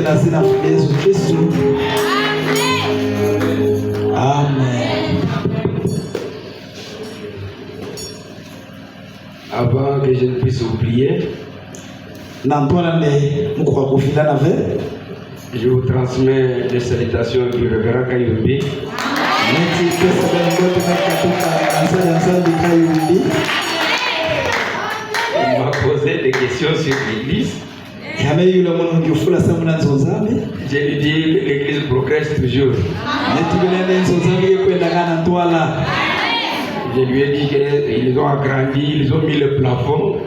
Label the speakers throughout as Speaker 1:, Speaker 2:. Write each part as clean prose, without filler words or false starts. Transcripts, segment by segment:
Speaker 1: nasi na Yesu Kristo. Amen.
Speaker 2: Avant que je ne puisse oublier, je vous transmets les salutations du révérend Kayumbi. Il m'a posé des questions sur l'église. Je lui dis que l'église progresse toujours. Je lui ai dit qu'ils ont agrandi, ils ont mis le plafond.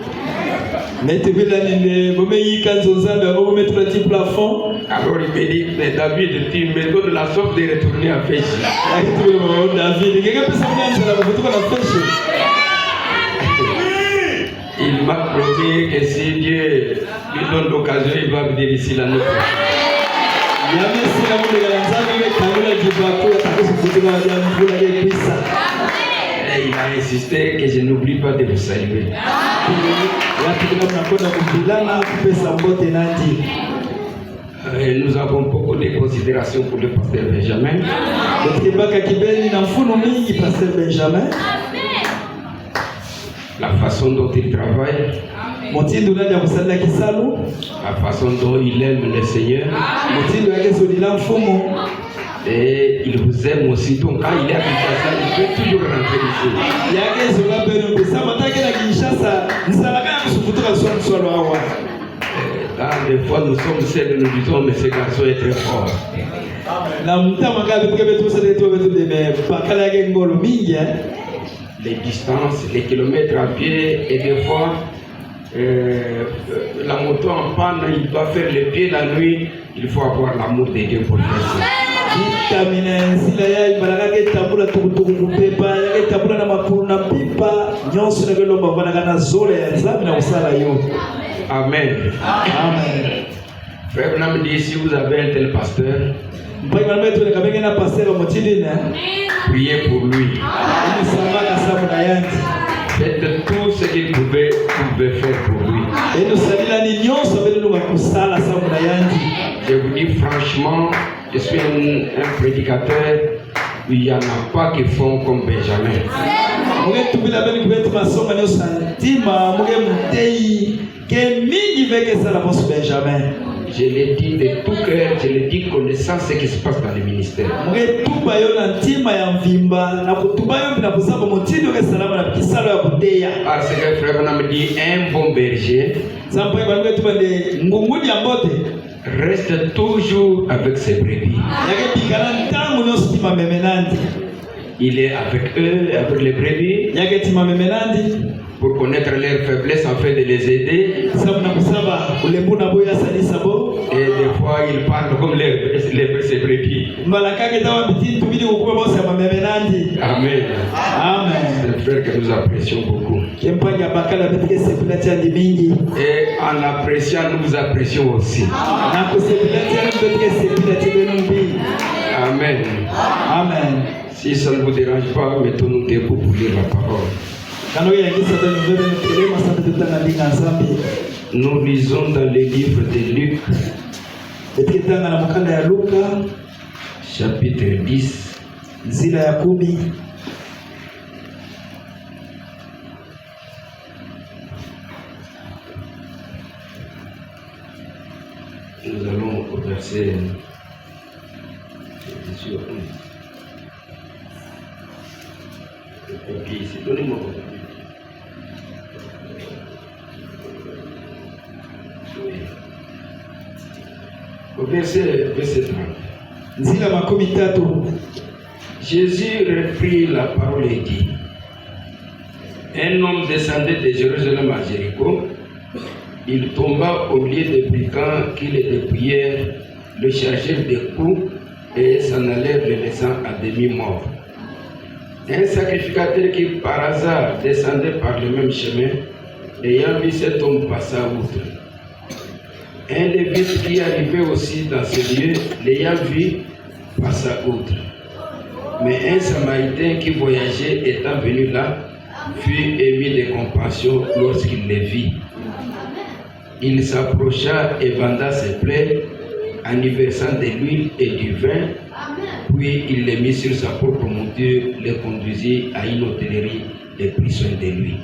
Speaker 2: Alors il me dit, mais David, tu me donnes la sorte de retourner à Féchi. Il m'a promis que si Dieu lui donne l'occasion, il va venir ici l'année prochaine. Et il a insisté que je n'oublie pas de vous saluer. Nous avons beaucoup de considérations pour le pasteur Benjamin. La façon dont il travaille, la façon dont il aime le Seigneur, et il vous aime aussi. Donc quand il est à Kinshasa, il peut toujours rentrer ici. Quand des fois nous sommes seuls, nous disons mais ce garçon est très fort. Les distances, les kilomètres à pied, et des fois la moto en panne, il doit faire les pieds la nuit. Il faut avoir l'amour de Dieu pour faire ça. Amen. Amen. Frère Branham dit, si vous avez un tel pasteur, priez pour lui. Faites tout ce qu'il pouvait faire pour lui. Je vous dis franchement, je suis un prédicateur, il n'y en a pas qui font comme Benjamin. Je l'ai dit de tout cœur, je l'ai dit connaissant ce qui se passe dans le ministère. Parce que frère Branham dit, un bon berger reste toujours avec ses brebis. Il est avec eux, avec les brebis, pour connaître leurs faiblesses afin de les aider. Et des fois, il parle comme ses brebis. Amen. Amen. C'est le frère que nous apprécions beaucoup. Et en l'appréciant, nous vous apprécions aussi. Amen. Amen. Si ça ne vous dérange pas, mettons-nous debout pour lire la parole. Nous lisons dans les livres de Luc, chapitre 10. Nous allons au verset 18. Donnez-moi votre Bible. Au verset 30. Jésus reprit la parole et dit, un homme descendait de Jérusalem à Jéricho. Il tomba au milieu des brigands qui le dépouillèrent, le chargèrent de coups et s'en allèrent le laissant à demi-mort. Un sacrificateur qui par hasard descendait par le même chemin, ayant vu cet homme passer outre. Un lévite qui arrivait aussi dans ce lieu, l'ayant vu, passa outre. Mais un samaritain qui voyageait étant venu là, fut ému de compassion lorsqu'il le vit. Il s'approcha et banda ses plaies, en y versant de l'huile et du vin. Puis il les mit sur sa propre monture, les conduisit à une hôtellerie et prit soin de lui.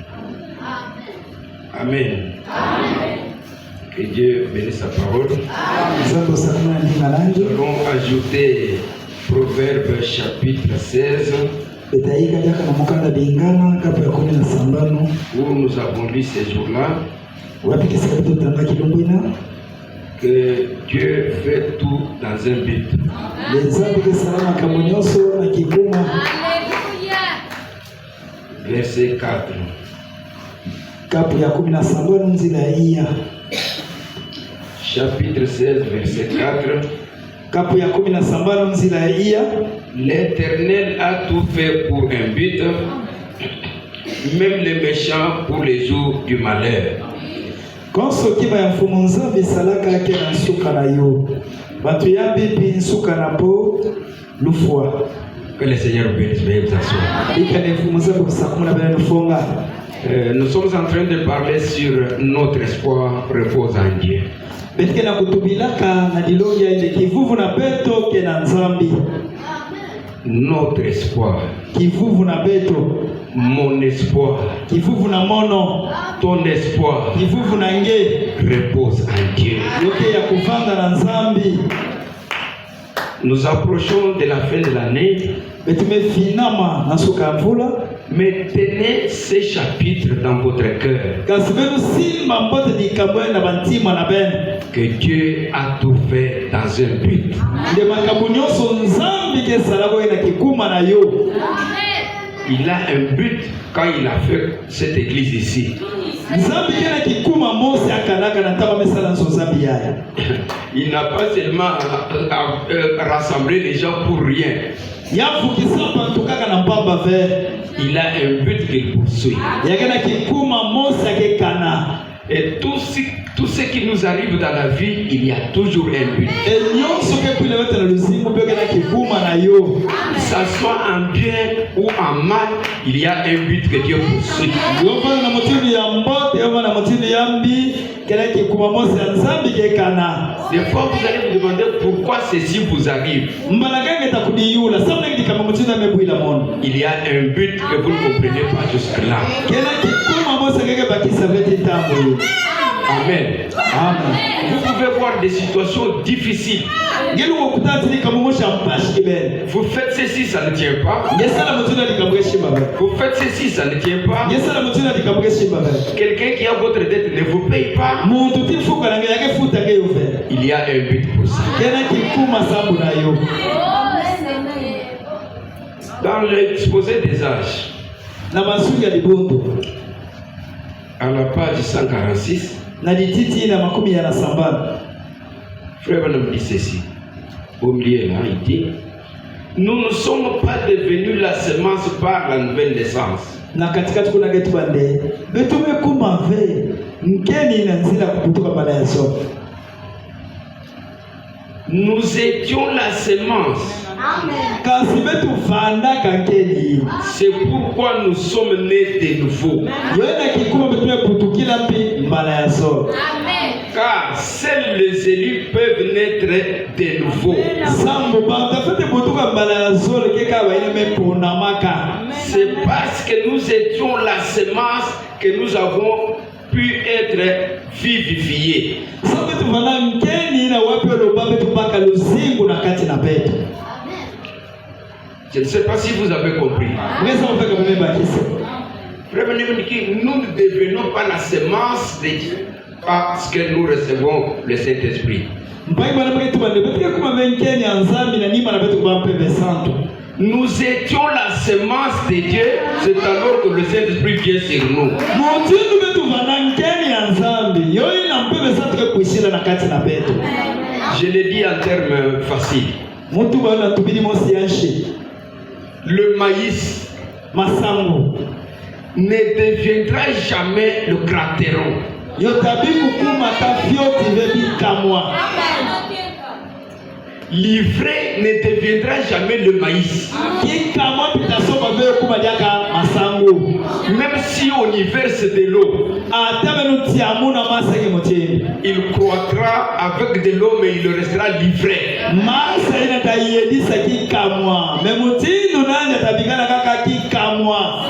Speaker 2: Amen. Que Dieu bénisse sa parole. Nous allons ajouter Proverbe chapitre 16 où nous avons lu ces jours-là que Dieu fait tout dans un but. Verset 4. Chapitre 16, verset 4. L'Éternel a tout fait pour un but, même les méchants pour les jours du malheur. Que le Seigneur bénisse, veuillez vous asseoir. Nous sommes en train de parler sur notre espoir repose en Dieu. Notre espoir, mon espoir, ton espoir repose en Dieu. Nous approchons de la fin de l'année. Mais tenez ces chapitres dans votre cœur. Que Dieu a tout fait dans un but. Il a un but quand il a fait cette église ici. Il n'a pas seulement rassemblé les gens pour rien. Il a un but qu'il poursuit. Et tout ce qui nous arrive dans la vie, il y a toujours un but. Que ça soit en bien ou en mal, il y a un but que Dieu poursuit. Des fois, vous allez vous demander pourquoi ceci vous arrive. Il y a un but que vous ne comprenez pas jusque-là. Amen. Vous pouvez voir des situations difficiles. Vous faites ceci, ça ne tient pas. Vous faites ceci, ça ne tient pas. Quelqu'un qui a votre dette ne vous paye pas. Il y a un but pour ça. Dans l'exposé des âges, à la page 146, Frère Branham dit ceci. Au milieu là, il dit: nous ne sommes pas devenus la semence par la nouvelle naissance. Nous étions la semence. C'est pourquoi nous sommes nés de nouveau. Car seuls les élus peuvent naître de nouveau. C'est parce que nous étions la semence que nous avons pu être vivifiés. Je ne sais pas si vous avez compris. Nous ne devenons pas la semence de Dieu parce que nous recevons le Saint-Esprit. Nous étions la semence de Dieu, c'est alors que le Saint-Esprit vient sur nous. Je l'ai dit en termes faciles. Le maïs ne deviendra jamais le crateron. L'ivraie ne deviendra jamais le maïs. Même si on y verse de l'eau, il croîtra avec de l'eau, mais il restera livré.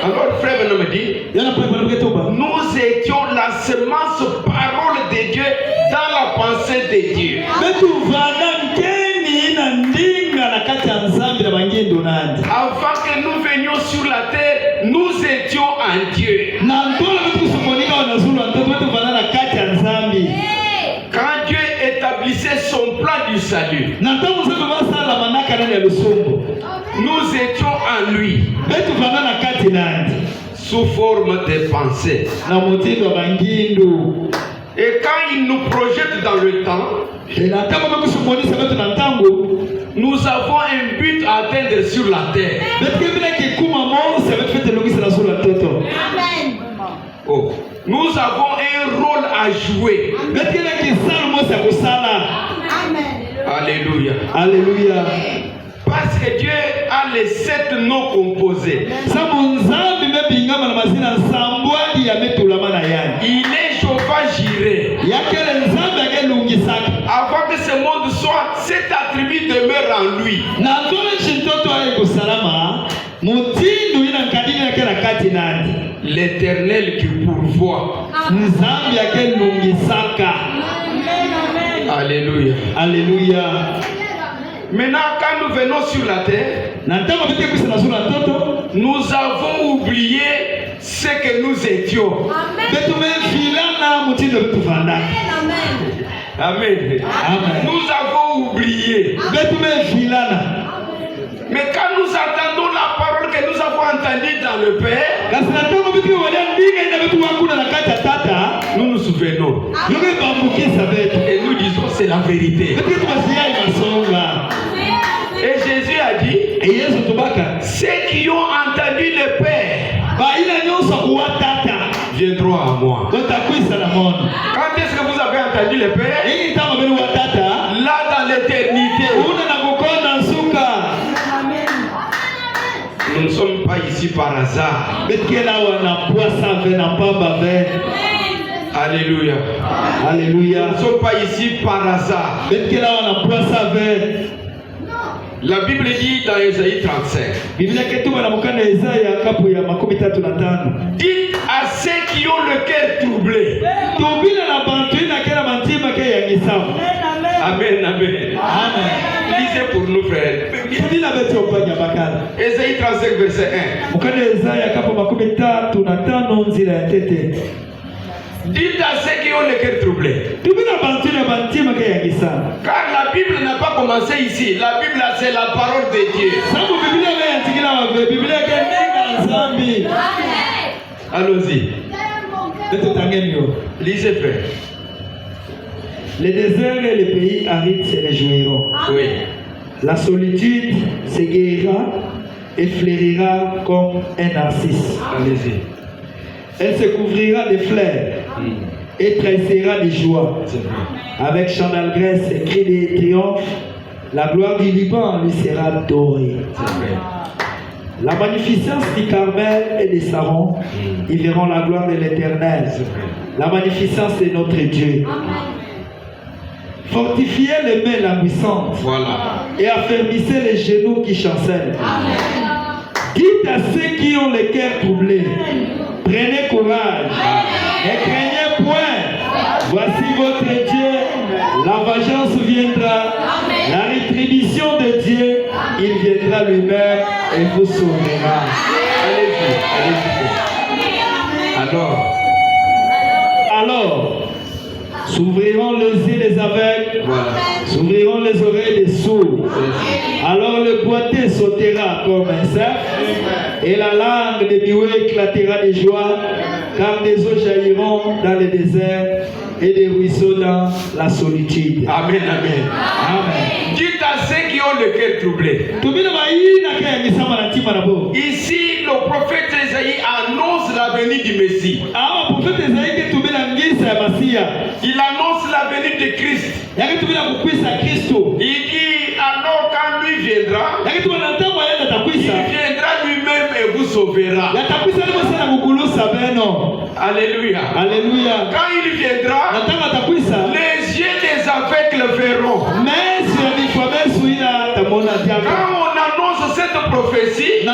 Speaker 2: Alors, frère me dit, nous étions la semence parole de Dieu dans la pensée de Dieu. Avant que nous venions sur la terre, nous étions en Dieu. Quand Dieu établissait son plan du salut, nous étions en lui, sous forme de pensée. Et quand il nous projette dans le temps, nous avons un but à atteindre sur la terre. Oh. Nous avons un rôle à jouer. Alléluia.
Speaker 3: Alléluia.
Speaker 2: Parce que Dieu a les 7 noms composés. Il est Jéhovah Jireh. Avant que ce monde soit, cet attribut demeure en lui. L'Éternel qui pourvoit. Alléluia.
Speaker 3: Alléluia.
Speaker 2: Maintenant, quand nous venons sur la terre, nous avons oublié ce que nous étions. Amen. Nous avons oublié. Mais quand nous entendons la parole que nous avons entendue dans le Père, nous nous souvenons. Et nous disons c'est la vérité. Et Jésus a dit, ceux qui ont entendu le Père viendront à moi. Quand est-ce que vous avez entendu le Père? Là dans l'éternité. Nous ne sommes pas ici par hasard. Alléluia.
Speaker 3: Alléluia.
Speaker 2: Nous ne sommes pas ici par hasard. La Bible dit dans Ésaïe 35, dites à ceux qui ont le cœur troublé. Amen, amen. Lisez pour nous, frères. Ésaïe 35, verset 1. Dites à ceux qui ont le cœur troublé. Car la Bible n'a pas commencé ici. La Bible, c'est la parole de Dieu. Allons-y. Lisez, frère.
Speaker 3: Les déserts et les pays arides se réjouiront.
Speaker 2: Oui.
Speaker 3: La solitude s'égaira et fleurira comme un narcisse.
Speaker 2: Allez-y.
Speaker 3: Elle se couvrira de fleurs et tressera de joie. Avec chant d'allégresse et cris de triomphe, la gloire du Liban lui sera dorée. La magnificence du Carmel et des Sarons, ils verront la gloire de l'Éternel. La magnificence de notre Dieu. Fortifiez les mains languissantes.
Speaker 2: Voilà.
Speaker 3: Et affermissez les genoux qui chancellent. Dites à ceux qui ont le cœur troublé, prenez courage, ne craignez point. Voici votre Dieu, la vengeance viendra, la rétribution de Dieu, il viendra lui-même et vous sauvera.
Speaker 2: Allez-y, allez-y.
Speaker 3: Alors, s'ouvriront les yeux des aveugles,
Speaker 2: Voilà.
Speaker 3: s'ouvriront les oreilles des sourds. Alors le boiteux sautera comme un cerf, et la langue des muets éclatera de joie, car des eaux jailliront dans le désert et des ruisseaux dans la solitude.
Speaker 2: Amen, amen.
Speaker 3: Amen.
Speaker 2: Dites à ceux qui ont le cœur troublé. Ici, le prophète Esaïe annonce la venue du Messie. Il annonce la venue de Christ. Il dit alors quand lui viendra, il viendra lui-même et vous sauvera. Alléluia.
Speaker 3: Alléluia.
Speaker 2: Quand il viendra, les yeux des aveugles verront. Quand on annonce cette prophétie, il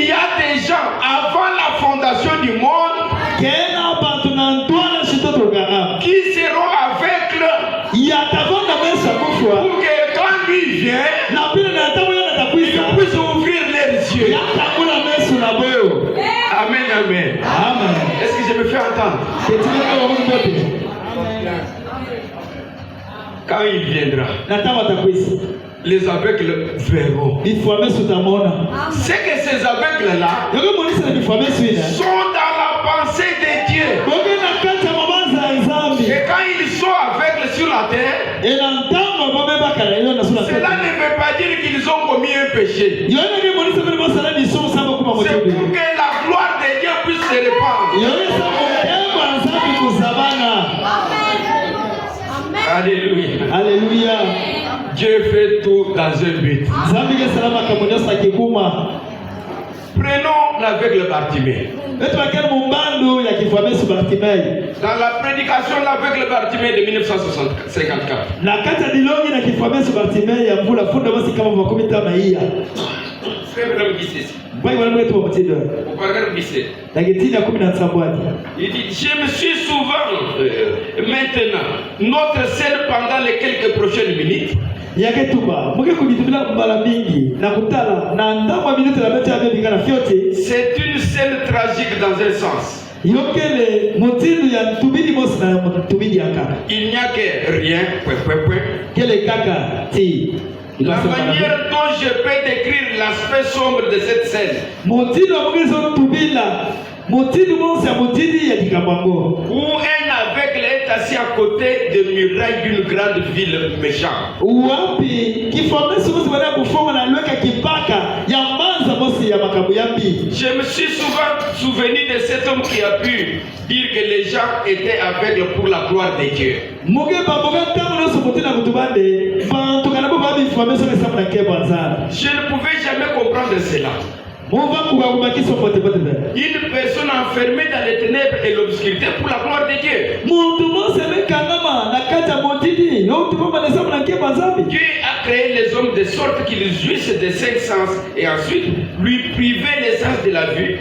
Speaker 2: y a des gens avant la fondation du monde qui seront aveugles pour que quand lui vient, il puisse ouvrir les yeux. Amen, amen. Est-ce que je me fais entendre? Quand il viendra, les aveugles verront. C'est que ces aveugles-là sont dans la pensée de Dieu. Et quand ils sont aveugles sur la terre, cela ne veut pas dire qu'ils ont commis un péché. C'est pour que la gloire de Dieu puisse se répandre. Alléluia.
Speaker 3: Alléluia.
Speaker 2: Dieu fait tout dans un but. Prenons l'aveugle Bartimée. Dans la prédication de l'aveugle Bartimée de 1954. Il dit, je me suis souvent maintenant, notre scène pendant les quelques prochaines minutes, c'est une scène tragique dans un sens. Il n'y a que rien. La manière dont je peux décrire l'aspect sombre de cette scène, où un aveugle est assis à côté des murailles d'une grande ville méchante. Je me suis souvent souvenu de cet homme qui a pu dire que les gens étaient aveugles pour la gloire de Dieu. Je ne pouvais jamais comprendre cela. Une personne enfermée dans les ténèbres et l'obscurité pour la gloire de Dieu. Dieu a créé les hommes de sorte qu'ils jouissent des 5 sens et ensuite lui priver les sens de la vue.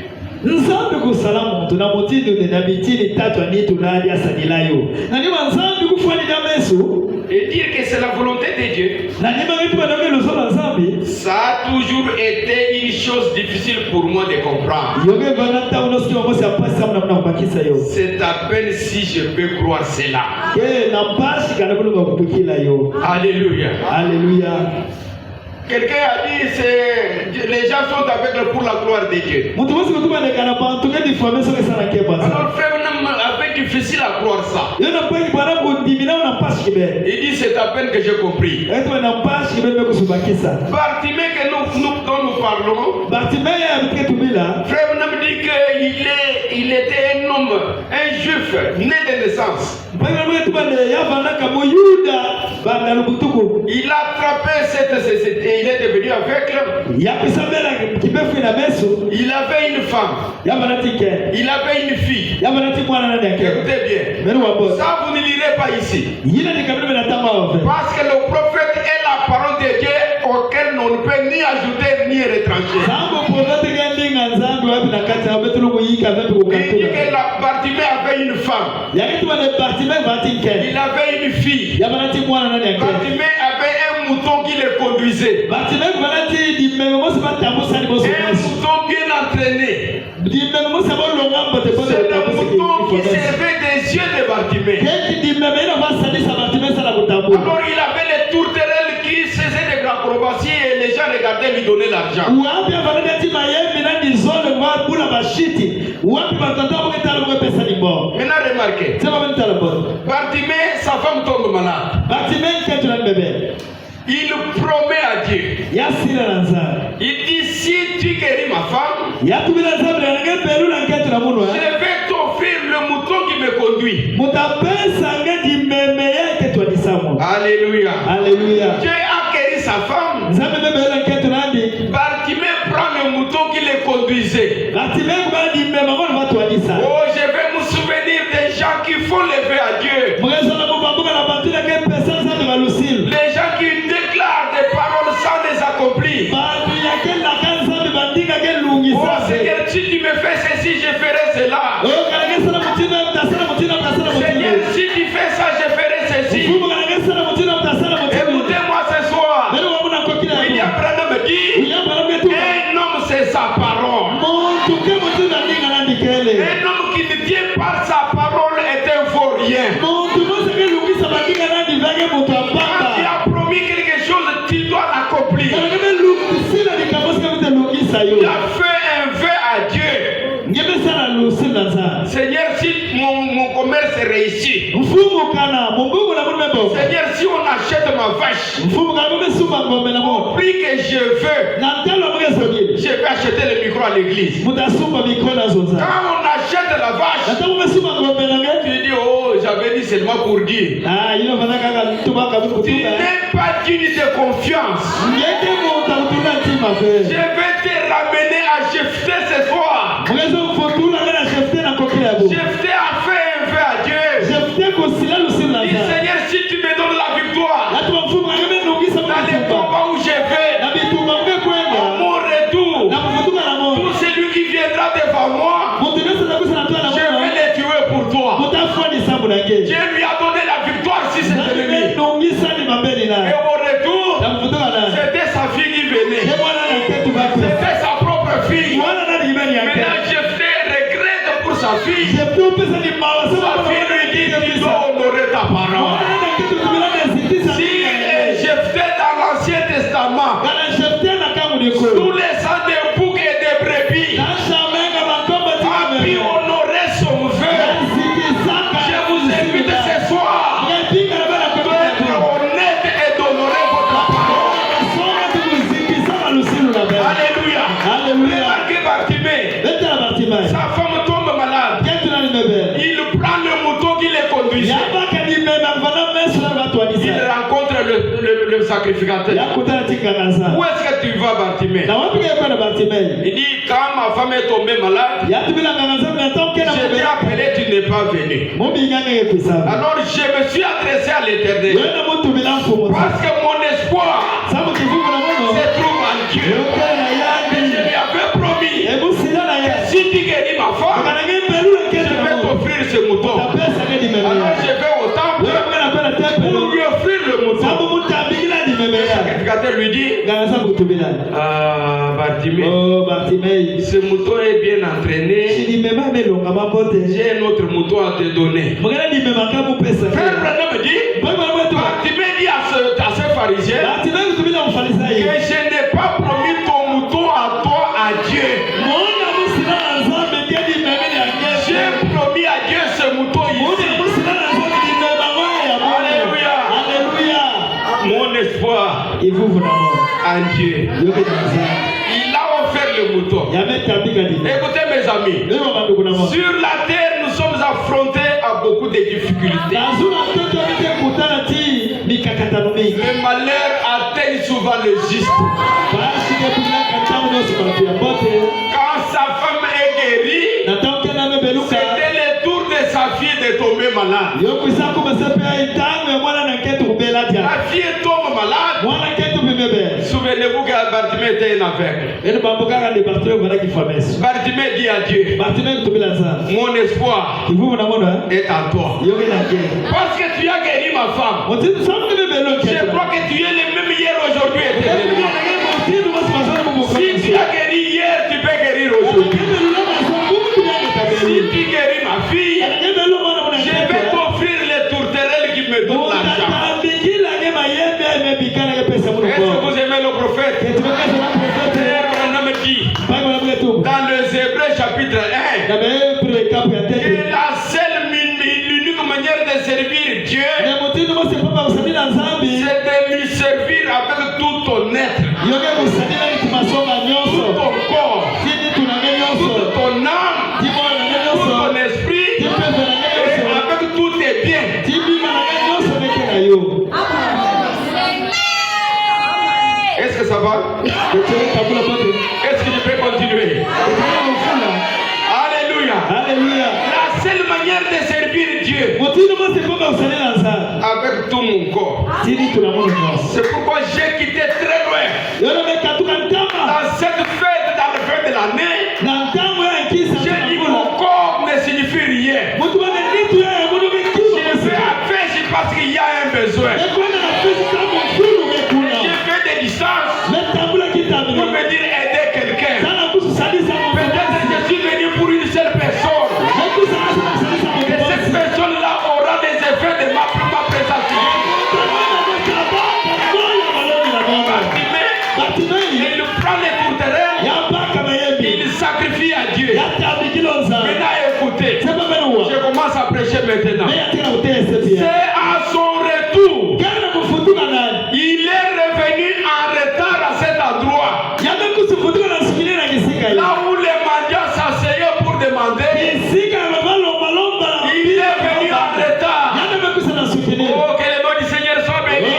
Speaker 2: Et dire que c'est la volonté de Dieu. Ça a toujours été une chose difficile pour moi de comprendre. C'est à peine si je peux croire cela. Alléluia. Alléluia. Quelqu'un a dit les gens sont aveugles pour la gloire de Dieu. Alors frère, avec difficile à croire ça. Il dit c'est à peine que j'ai compris. Bartimée que dont nous parlons, frère me dit qu'il était un homme, un juif né de naissance. Il a attrapé cette il est devenu aveugle. Il avait une femme. Il avait une fille. Écoutez bien. Ça, vous ne lirez pas ici. Parce que le prophète est la parole de Dieu auquel on ne peut ni ajouter ni retrancher. Il dit que Bartimée avait une femme. Il avait une fille. Bartimée avait un mouton qui le conduisait. Un mouton bien entraîné. C'est le mouton qui servait des yeux de Bartimée. Alors il avait les tourterelles qui faisaient des acrobaties et les gens regardaient lui donner l'argent. Maintenant remarquez. Bartimée, sa femme tombe malade. Il promet à Dieu. Il dit si tu guéris ma femme, je vais t'offrir le mouton qui me conduit. Alléluia. Alléluia. Dieu a guéri sa femme. Bartimée prend le mouton qui ceci. Écoutez-moi ce soir. William Branham me dit, un homme c'est sa parole. Un homme qui ne tient pas sa parole est un faux rien. Quand tu as promis quelque chose, tu dois l'accomplir. Tu as fait un vœu à Dieu. Seigneur, si mon commerce réussit. Seigneur, si on achète ma vache, au prix que je veux acheter le micro à l'église. Quand on achète la vache, tu dis, oh, j'avais dit seulement pour dire. Tu n'es pas digne de confiance. Je vais te ramener à Jephthé ce soir. Jephthé a fait un vœu à Dieu. Dis, Seigneur, si tu me donnes la victoire dans les combats où je vais, à mon retour, tout celui qui viendra devant moi, je vais les tuer pour toi. Dieu lui a donné la victoire sur ses ennemis. Et au retour, c'était sa fille qui venait. C'était sa propre fille. Maintenant, Jephthé regrette pour sa fille. Sa fille lui dit, tu dois honorer ta parole. Si Jephthé dans l'Ancien Testament, tous les sangs de boucs et de brebis a pu honorer son vœu. Je vous invite ce soir d'être honnête et d'honorer votre parole. Alléluia. Remarquez Bartimée. Sa femme tombe malade. Il prend le mouton qui les conduisait. Il rencontre le sacrificateur. Où est-ce que tu vas, Bartimée? Il dit, quand ma femme est tombée malade, je t'ai appelé, tu n'es pas venu. Alors je me suis adressé à l'Éternel. Parce que mon espoir se trouve en Dieu. Et je lui avais promis que si tu guéris ma femme, je vais t'offrir ce mouton. Alors je vais au temple pour lui offrir le mouton. Le sacrificateur lui dit, Bartimée, ce mouton est bien entraîné. J'ai un autre mouton à te donner. Frère Branham me dit, Bartimée dit à ce pharisien, que je n'ai pas promis ton mouton à toi, à Dieu. J'ai promis à Dieu ce mouton ici. Alléluia. Mon espoir en Dieu. Il a offert le mouton. Écoutez mes amis, sur la terre nous sommes affrontés à beaucoup de difficultés. Le malheur atteint souvent le juste. Quand sa femme est guérie, c'était le tour de sa fille de tomber malade. La fille tombe malade. Souvenez-vous que Bartimée était un aveugle. Bartimée dit à Dieu, mon espoir est en toi. Parce que tu as guéri ma femme. Je crois que tu es le même hier, aujourd'hui et éternellement. Si tu as guéri hier, tu peux guérir aujourd'hui. Si tu guéris ma fille, je vais t'offrir les tourterelles qui me donnent l'argent. Est-ce que vous aimez le prophète? Branham dit dans les Hébreux chapitre 1 que la seule l'unique manière de servir Dieu, c'est de lui servir avec tout ton être, tout ton corps, toute ton âme, tout ton esprit et avec tous tes biens. Est-ce que ça va? Est-ce que je peux continuer? Alléluia. La seule manière de servir Dieu avec tout mon corps. C'est pourquoi j'ai quitté très loin. Dans cette fête, dans la fin de l'année, j'ai dit mon corps ne signifie rien. Je fais affaire parce qu'il y a un un besoin. J'ai fait des distances pour me dire aider quelqu'un. Peut-être que je suis venu pour une seule personne. Et cette personne-là aura des effets de ma prestation. Bartimée, il prend les tourterelles, il sacrifie à Dieu. Maintenant écoutez, je commence à prêcher maintenant. C'est à son retour, il est revenu en retard à cet endroit. Là où les mendiants s'asseyaient pour demander, il est venu en retard. Oh, que le nom du Seigneur soit béni.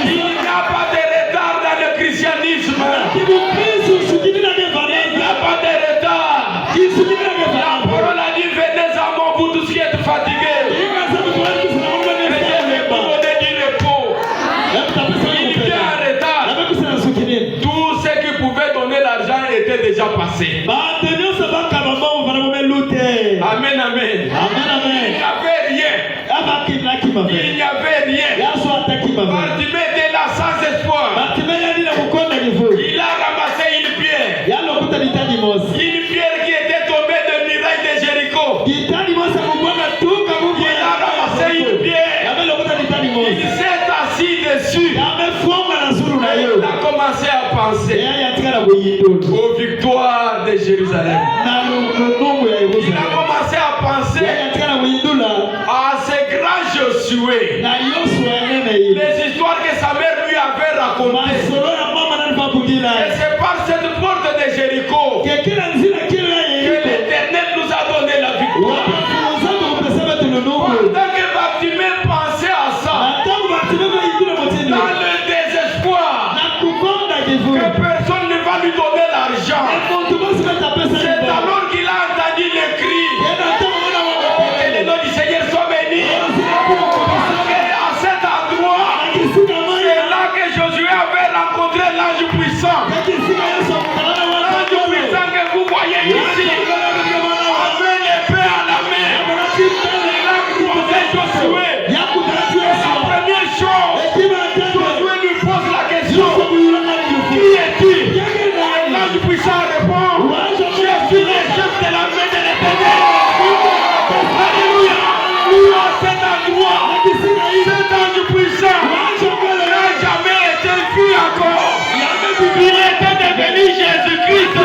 Speaker 2: Il n'y a pas de retard dans le christianisme. Il n'y a pas de retard. La parole a dit, venez à moi, vous tous qui êtes fatigués. Et je vais vous donner du repos. Il était en retard. Tous ceux qui pouvaient donner l'argent étaient déjà passés. Amen, amen. Il n'y avait rien. Il n'y avait rien. Bartimée était là sans espoir. Il a ramassé une pierre. Une pierre qui était tombée de muraille de Jéricho. Il a ramassé une pierre. Il s'est assis dessus. Il a commencé à penser aux victoires de Jérusalem. Il a commencé à penser à ce grand Josué. Les histoires que sa mère lui avait racontées. Et c'est par cette porte de Jéricho que l'Éternel nous a donné la victoire. Pendant que Bartimée pensait à ça, dans le désespoir, que personne ne va lui donner l'argent, c'est alors qu'il a entendu le cri. Que le nom du Seigneur soit béni. Et à cet endroit, c'est là que Josué avait rencontré l'ange puissant. L'ange puissant que vous voyez ici, avec l'épée à la main, il a croisé Josué. La première chose, Josué lui pose la question, qui es-tu? Et l'ange puissant répond, je suis le chef de la main de l'Éternel. Alléluia. À cet endroit, cet ange puissant n'a jamais été vu encore. Il était devenu Jésus-Christ.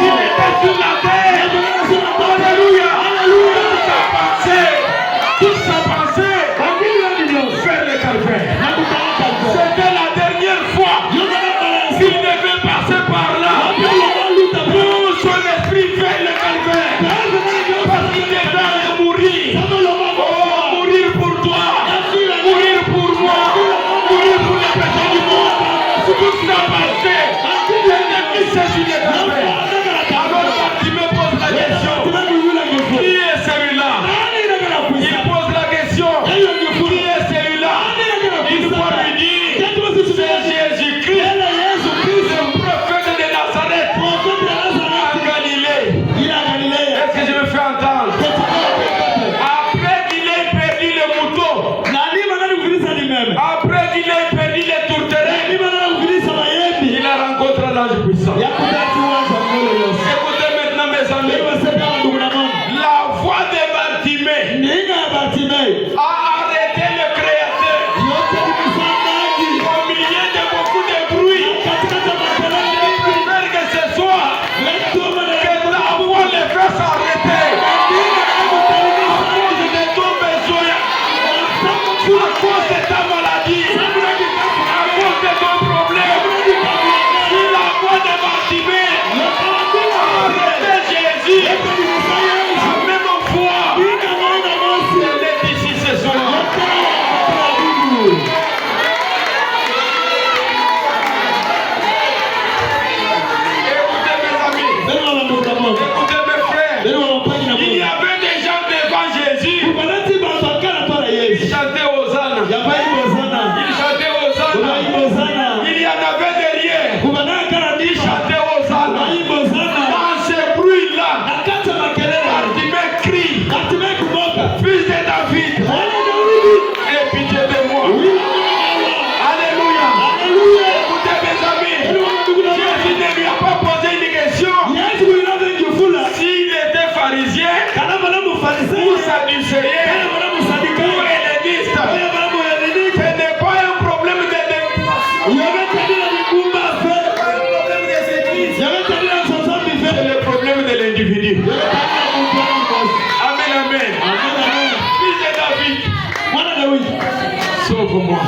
Speaker 2: Il était sur la terre. Alléluia. Toute sa pensée, faire le calvaire. C'était la dernière fois qu'il devait passer par là. Pour son esprit fait le calvaire. Parce qu'il devait mourir. Oh, mourir pour toi. Mourir pour moi. Mourir pour les péchés du monde. Toute sa pensée, l'ennemi s'est sur le calvaire. Alors Bartimée pose la question, qui est celui-là? Il pose la question, qui est celui-là? Il faut lui dire, c'est Jésus-Christ, le prophète de Nazareth, en Galilée. Est-ce que je me fais entendre? Après qu'il ait perdu le mouton, après qu'il ait perdu les tourterelles, il a rencontré l'ange puissant. Écoutez maintenant mes amis, la voix de Bartimée a arrêté le Créateur. Au milieu de beaucoup de bruit, je préfère que ce soit que ta voix les fasse arrêter. À cause de ton besoin, à cause de ta maladie, à cause de ton problème. Si la voix de Bartimée a arrêté Jésus, la même voix, elle est ici ce soir. Écoutez mes amis, écoutez mes frères, il y avait des gens devant Jésus, ils chantaient Hosanna. Ils chantaient Hosanna. Il y en avait derrière, ils chantaient Hosanna. Dans ce bruit-là, Bartimée crie, fils de David, et puis Sauve-moi.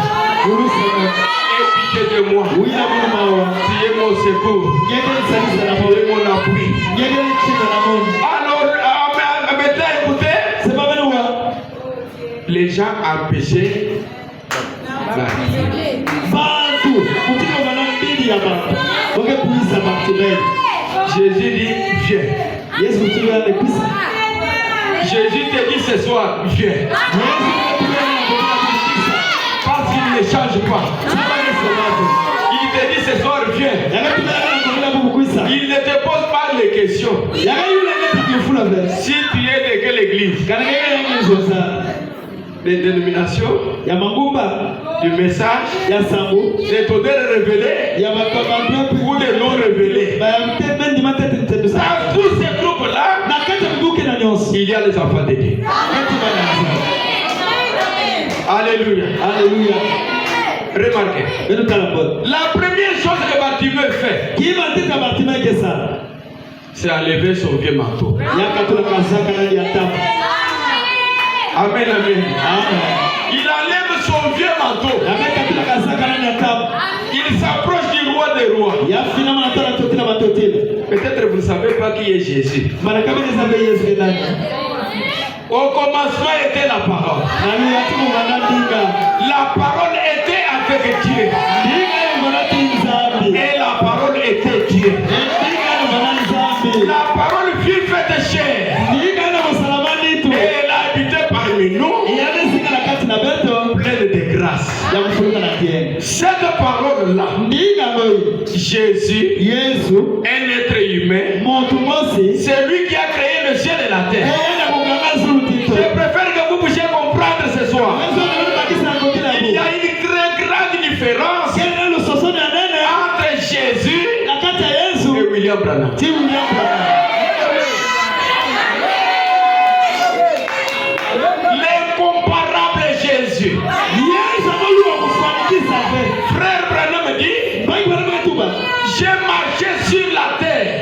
Speaker 2: Aie pitié de moi. Tu es mon secours. Tu es mon appui. Alors, maintenant, écoutez. Les gens empêchaient Jésus dit, viens. Jésus te dit ce soir, viens. Parce qu'il ne change pas. Il te dit ce soir, viens. Il ne te pose pas les questions. Si tu es de quelle église? Des dénominations, du message, des tonnerres révélés ou des non révélés. Dans tous ces groupes-là, il y a les enfants de Dieu. Alléluia. Alléluia. Remarquez. La première chose que Bartimée fait, c'est enlever son vieux manteau. Amen, amen. Il enlève son vieux manteau. Il s'approche du roi des rois. Peut-être vous ne savez pas qui est Jésus. Au commencement était la parole. La parole était avec Dieu. Et la parole était Dieu. La parole fut faite chair. Et elle a habité parmi nous, pleine de grâce. Cette parole-là, Jésus, un être humain, c'est lui qui a créé le ciel et la terre. Je préfère que vous puissiez comprendre ce soir. Il y a une très grande différence entre Jésus et William Branham. L'incomparable Jésus. Frère Branham dit, j'ai marché sur la terre.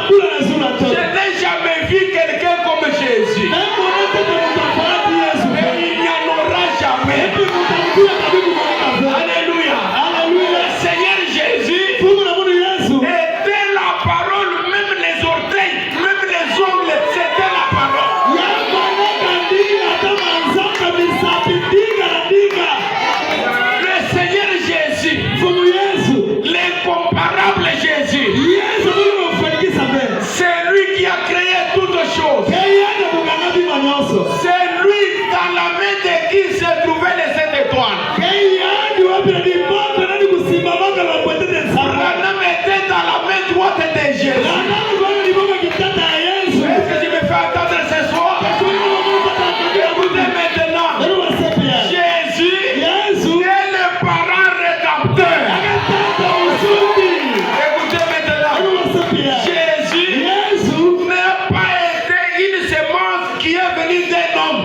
Speaker 2: Je n'ai jamais vu quelqu'un comme Jésus. Et il n'y en aura jamais. Alléluia. Le Seigneur Jésus était la parole, même les orteils, même les ongles, c'était la parole. Le Seigneur Jésus, l'incomparable Jésus, c'est lui qui a créé toutes choses. C'est lui dans la main de qui se trouvait les 7 étoiles. Branham était dans la main droite de Jésus. Est-ce que tu me fais attendre ce soir? Écoutez maintenant. Jésus est le parent rédempteur. Écoutez maintenant. Jésus n'a pas été une semence qui est venue d'un homme.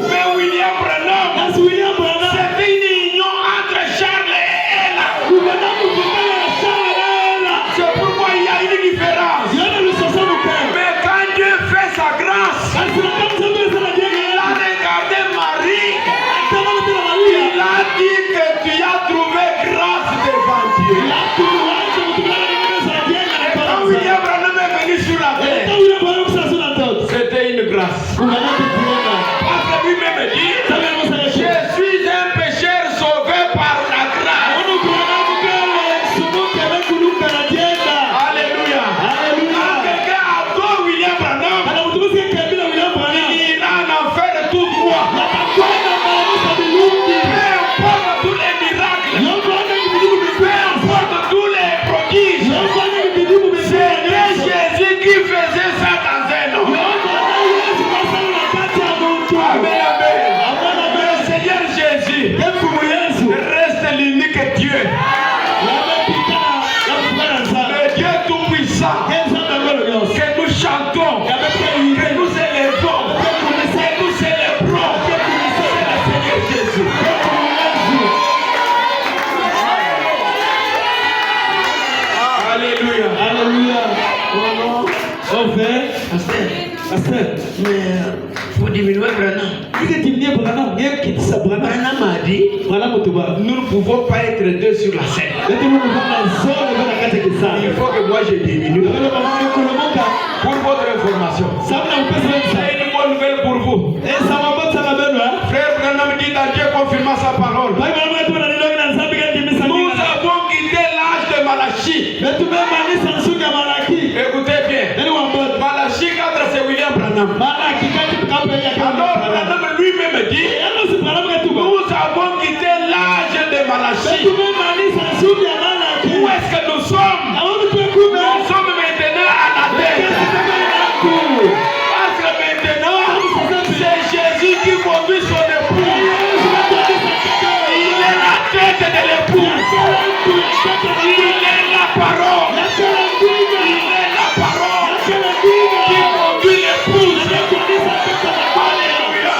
Speaker 2: Mais William Branham, c'était une union entre Charles et Ella. C'est pourquoi il y a une différence. Mais quand Dieu fait sa grâce, il a regardé Marie. Il a dit que tu as trouvé grâce devant Dieu. Et quand William Branham est venu sur la terre, c'était une grâce. Parce que lui-même dit, je suis un pécheur sauvé par la grâce. Alléluia. Quand quelqu'un adore William Branham, il ira en enfer tout droit. Peu importe tous les miracles, peu importe tous les prodiges, c'était Jésus qui faisait ça dans un homme. Amen, amen. Le Seigneur Jésus reste l'unique Dieu. Le Dieu tout-puissant. Que nous chantons, que nous élevons, que nous célébrons. C'est le Seigneur Jésus. Alléluia.
Speaker 3: Pasteur,
Speaker 2: Mais il faut diminuer demain Branham. Branham a dit, nous ne pouvons pas être deux sur la scène. Il faut que moi je diminue. Pour votre information, c'est une bonne nouvelle pour vous. Frère Branham dit dans Dieu confirmant sa parole. Nous avons quitté l'âge de Malachie. Écoutez bien. Malachie 4, c'est William Branham. Alors Branham lui-même dit, nous avons quitté l'âge de Malachie. Où est-ce que nous sommes? Nous sommes maintenant à la tête. Parce que maintenant, c'est Jésus qui conduit son époux. Il est la tête de l'époux. Il est la parole. Il est la parole qui conduit l'épouse. Alléluia.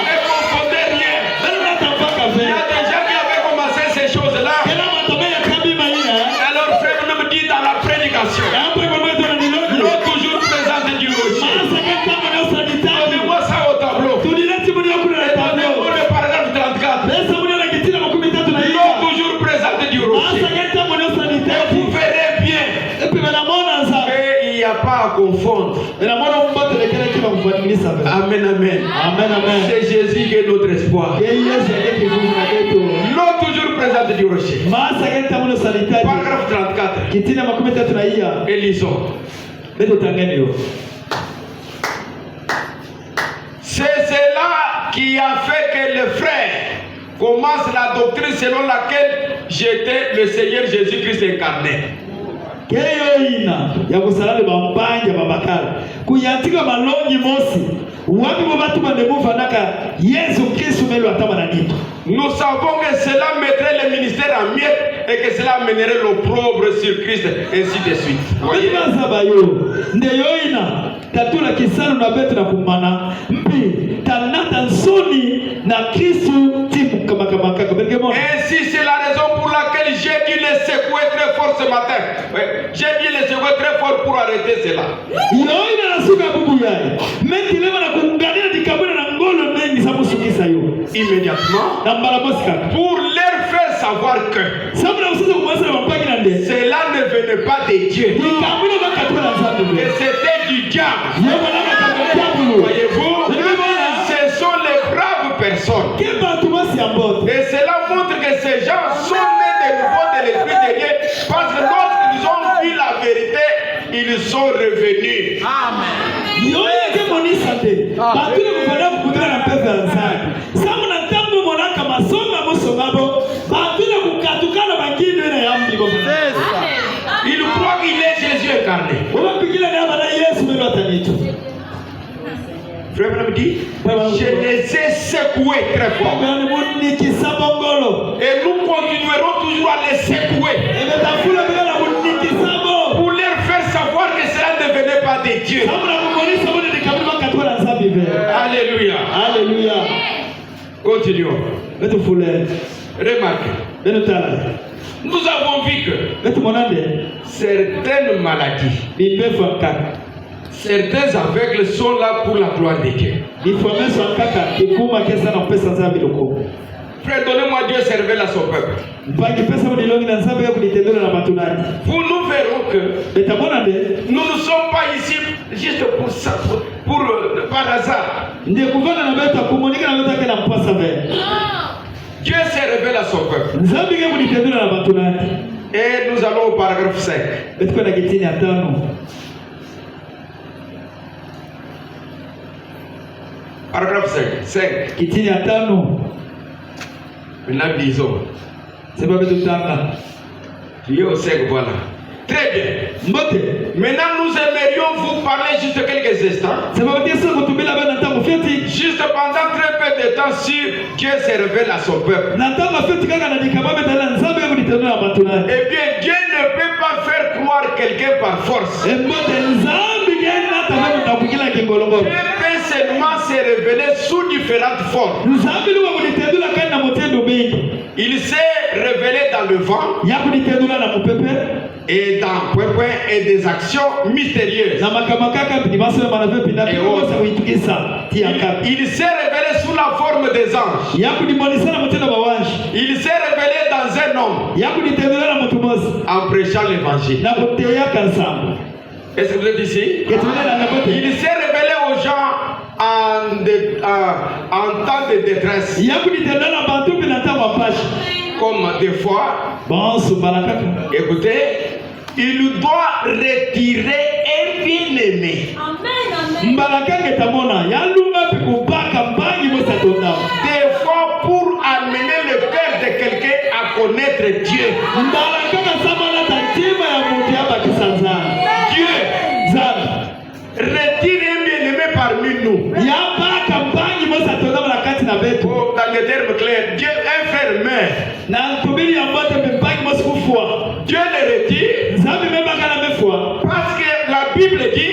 Speaker 2: Ne confondez rien. Il y a des gens qui avaient commencé ces choses-là. Alors frère nous me dit dans la prédication, l'eau toujours présente du rocher. Donnez-moi ça au tableau. Donnez-moi le paragraphe 34. L'eau toujours présente du rocher. Et vous verrez bien. Et il n'y a pas à confondre. Amen, amen. C'est Jésus qui est notre espoir. L'eau toujours présente du rocher. Paragraphe 34. Et lisons. C'est cela qui a fait que les frères commencent la doctrine selon laquelle j'étais le Seigneur Jésus-Christ incarné.
Speaker 3: Keyoina ya kusalale bambanja babakala kuyantika malongi mosi wapi bobatu bandemuvanaka Yesu Kristo melo atamananito.
Speaker 2: Nous savons que cela mettrait le ministère en miettes et que cela amènerait l'opprobre sur Christ, ainsi de suite. Voyez?
Speaker 3: Ndeyoina tatula kisano na betu na kumana mpi tanata nsoni na Kristo timu kama
Speaker 2: ainsi c'est la raison pour laquelle j'ai dû les secouer très fort ce matin. J'ai dû les secouer très fort pour arrêter cela.
Speaker 3: Yoina na suka bubu yai menti lema na kuunganira dikabuna na ngolo mengi sa musukisa yo
Speaker 2: immédiatement pour leur faire savoir que cela ne venait pas de Dieu et c'était du diable. Voyez-vous, ce sont les braves personnes et cela montre que ces gens sont nés de nouveau de l'esprit de Dieu parce que lorsqu'ils ont vu la vérité ils sont revenus. Amen. Il croit qu'il est Jésus incarné. Frère me dit, je les ai secoués très fort. Et nous continuerons toujours à les secouer. Pour leur faire savoir que cela ne venait pas de Dieu. Alléluia.
Speaker 3: Alléluia.
Speaker 2: Continuons. Remarquez. Nous avons vu que certaines maladies, certains aveugles sont là pour la gloire de Dieu. Frère, donnez-moi Dieu servir à son peuple. Vous nous verrons que nous ne sommes pas ici juste pour ça, par hasard. Dieu s'est révélé à son peuple. Et nous allons au paragraphe 5. Paragraphe 5. Maintenant, disons. C'est pas tout temps. Voilà. Très bien. Maintenant, nous aimerions vous parler juste quelques instants. Juste pendant très peu de temps sur Dieu s'est révélé à son peuple. Eh bien, Dieu ne peut pas faire croire quelqu'un par force. Dieu peut seulement se révéler sous différentes formes. Il s'est révélé révélé dans le vent et dans et des actions mystérieuses. Il s'est révélé sous la forme des anges. Il s'est révélé dans un homme en prêchant l'évangile. Est-ce que vous êtes ici? Il s'est révélé aux gens en temps de détresse. Comme des fois, écoutez, il doit retirer un bien-aimé. Des fois, pour amener le cœur de quelqu'un à connaître Dieu. Dieu retire un bien-aimé parmi nous. Dans les termes clairs, Dieu est fermé. Dieu le retire. Parce que la Bible dit